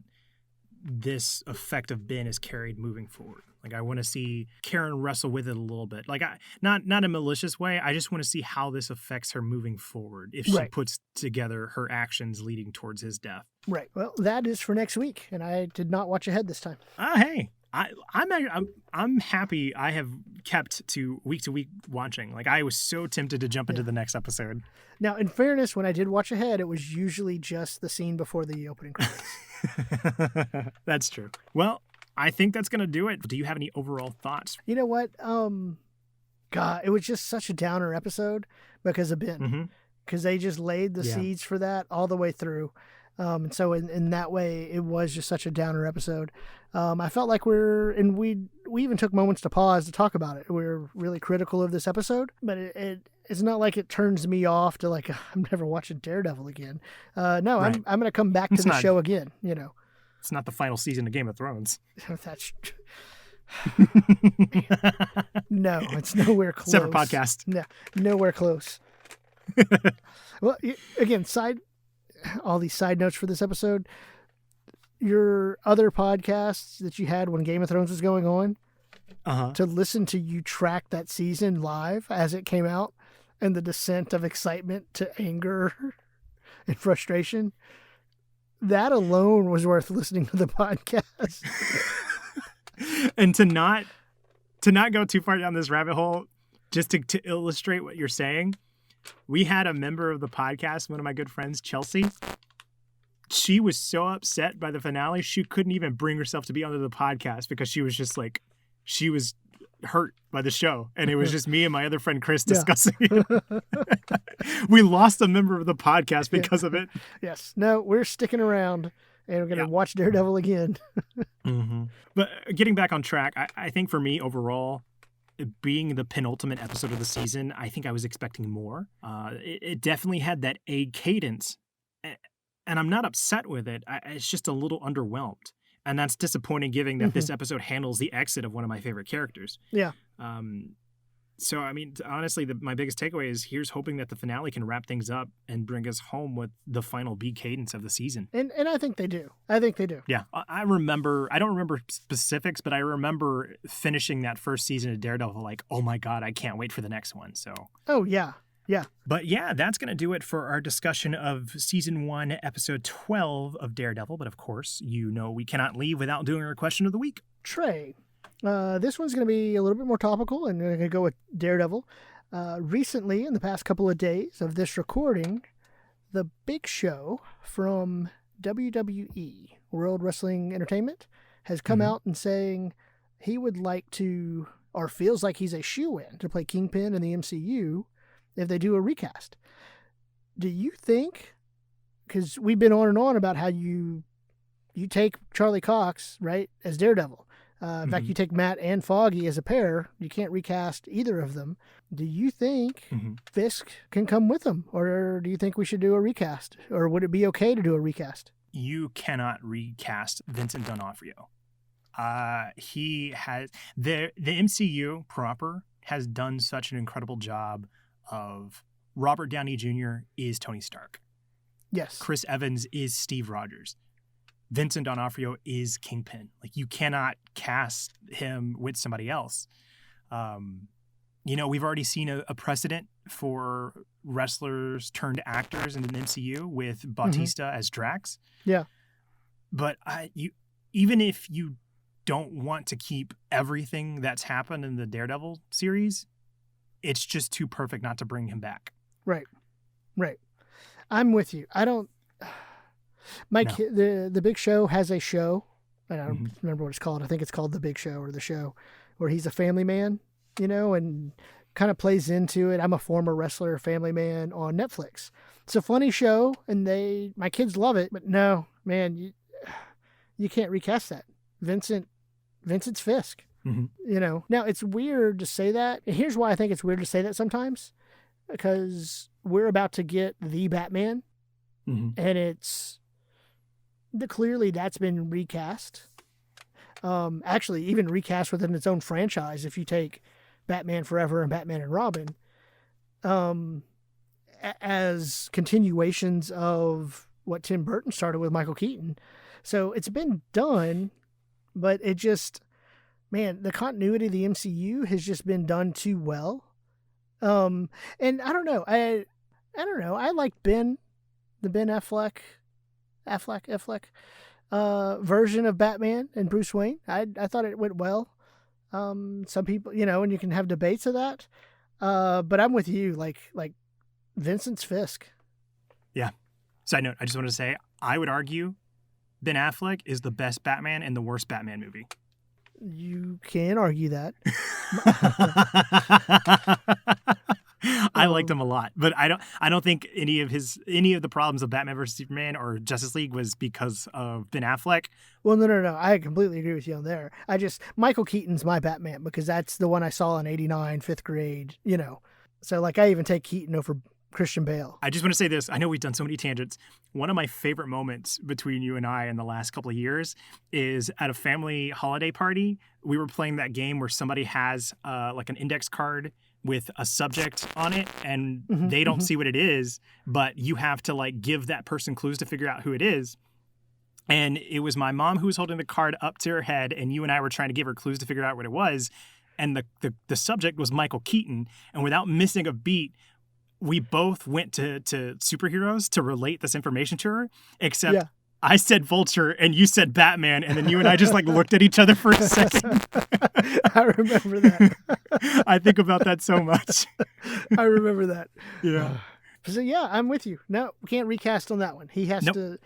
this effect of Ben is carried moving forward. Like, I want to see Karen wrestle with it a little bit. Like, not in a malicious way. I just want to see how this affects her moving forward if she puts together her actions leading towards his death. Right. Well, that is for next week, and I did not watch ahead this time. Hey, I'm happy I have kept to week watching. Like, I was so tempted to jump into the next episode. Now, in fairness, when I did watch ahead, it was usually just the scene before the opening credits. That's true. Well, I think that's going to do it. Do you have any overall thoughts? You know what? God, it was just such a downer episode because of Ben. Because they just laid the seeds for that all the way through. And so in that way, it was just such a downer episode. I felt like we even took moments to pause to talk about it. We're really critical of this episode, but it's not like it turns me off to like, I'm never watching Daredevil again. No, right. I'm going to come back to the show again, It's not the final season of Game of Thrones. That's no, it's nowhere close. Separate podcast. No, nowhere close. Well, again, all these side notes for this episode. Your other podcasts that you had when Game of Thrones was going on, to listen to you track that season live as it came out, and the descent of excitement to anger and frustration. That alone was worth listening to the podcast. And to not go too far down this rabbit hole, just to illustrate what you're saying, we had a member of the podcast, one of my good friends, Chelsea. She was so upset by the finale, she couldn't even bring herself to be on the podcast because she was just like, she was hurt by the show. And it was just me and my other friend, Chris, discussing it. We lost a member of the podcast because of it. Yes. No, we're sticking around and we're going to watch Daredevil again. But getting back on track, I think for me overall, being the penultimate episode of the season, I think I was expecting more. It definitely had that A cadence, and I'm not upset with it. It's just a little underwhelmed, and that's disappointing given that this episode handles the exit of one of my favorite characters. Yeah. So, I mean, honestly, my biggest takeaway is here's hoping that the finale can wrap things up and bring us home with the final B cadence of the season. And I think they do. I think they do. Yeah. I don't remember specifics, but I remember finishing that first season of Daredevil like, oh my God, I can't wait for the next one. So. Oh, yeah. Yeah. But yeah, that's going to do it for our discussion of Season 1, Episode 12 of Daredevil. But of course, we cannot leave without doing our question of the week. Trey. This one's going to be a little bit more topical, and we're going to go with Daredevil. Recently, in the past couple of days of this recording, the Big Show from WWE, World Wrestling Entertainment, has come out and saying he would like to, or feels like he's a shoo-in to play Kingpin in the MCU if they do a recast. Do you think, because we've been on and on about how you take Charlie Cox, right, as Daredevil. In fact, you take Matt and Foggy as a pair. You can't recast either of them. Do you think Fisk can come with them? Or do you think we should do a recast? Or would it be okay to do a recast? You cannot recast Vincent D'Onofrio. He has... The MCU proper has done such an incredible job of... Robert Downey Jr. is Tony Stark. Yes. Chris Evans is Steve Rogers. Vincent D'Onofrio is Kingpin. Like, you cannot cast him with somebody else. We've already seen a precedent for wrestlers turned actors in the MCU with Bautista as Drax. Yeah. But even if you don't want to keep everything that's happened in the Daredevil series, it's just too perfect not to bring him back. Right. I'm with you. I don't... The Big Show has a show. I don't remember what it's called. I think it's called The Big Show or The Show, where he's a family man, and kind of plays into it. I'm a former wrestler, family man on Netflix. It's a funny show, and my kids love it. But no, man, you can't recast that. Vincent's Fisk. Now it's weird to say that. And here's why I think it's weird to say that sometimes, because we're about to get the Batman, and it's clearly that's been recast. Actually, even recast within its own franchise. If you take Batman Forever and Batman and Robin, as continuations of what Tim Burton started with Michael Keaton. So it's been done, but it just, man, the continuity of the MCU has just been done too well. And I don't know. I don't know. I like the Ben Affleck version of Batman and Bruce Wayne. I thought it went well. Some people, and you can have debates of that. But I'm with you, like Vincent's Fisk. Yeah. Side note, I just wanted to say, I would argue Ben Affleck is the best Batman and the worst Batman movie. You can argue that. I liked him a lot, but I don't think any of the problems of Batman vs Superman or Justice League was because of Ben Affleck. Well, no. I completely agree with you on there. Michael Keaton's my Batman because that's the one I saw in '89, fifth grade, So I even take Keaton over Christian Bale. I just want to say this. I know we've done so many tangents. One of my favorite moments between you and I in the last couple of years is at a family holiday party. We were playing that game where somebody has an index card with a subject on it and they don't see what it is, but you have to give that person clues to figure out who it is. And it was my mom who was holding the card up to her head, and you and I were trying to give her clues to figure out what it was. And the subject was Michael Keaton. And without missing a beat, we both went to superheroes to relate this information to her, except I said Vulture and you said Batman, and then you and I just looked at each other for a second. I remember that. I think about that so much. I remember that. Yeah. So yeah, I'm with you. No, we can't recast on that one. He has to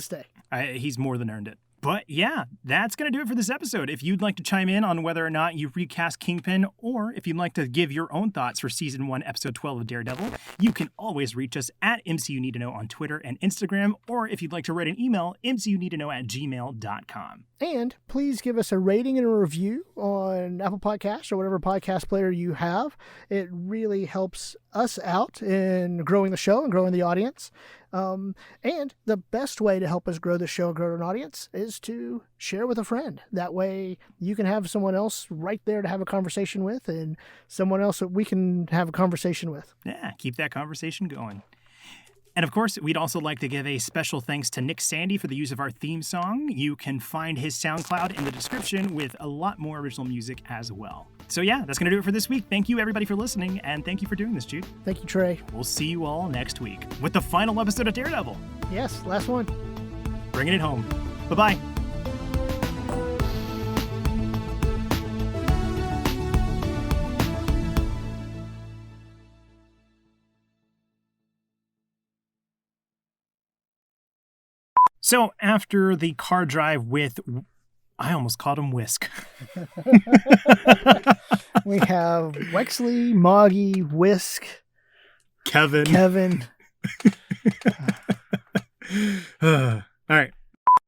stay. He's more than earned it. But yeah, that's going to do it for this episode. If you'd like to chime in on whether or not you recast Kingpin, or if you'd like to give your own thoughts for Season 1, Episode 12 of Daredevil, you can always reach us at MCU Need to Know on Twitter and Instagram, or if you'd like to write an email, mcuneedtoknow@gmail.com. And please give us a rating and a review on Apple Podcasts or whatever podcast player you have. It really helps us out in growing the show and growing the audience. And the best way to help us grow the show and grow an audience is to share with a friend. That way you can have someone else right there to have a conversation with, and someone else that we can have a conversation with. Yeah, keep that conversation going. And of course, we'd also like to give a special thanks to Nick Sandy for the use of our theme song. You can find his SoundCloud in the description with a lot more original music as well. So yeah, that's going to do it for this week. Thank you everybody for listening, and thank you for doing this, Jude. Thank you, Trey. We'll see you all next week with the final episode of Daredevil. Yes, last one. Bringing it home. Bye-bye. So after the car drive with, I almost called him Whisk. We have Wexley, Moggy, Whisk, Kevin. Kevin. All right.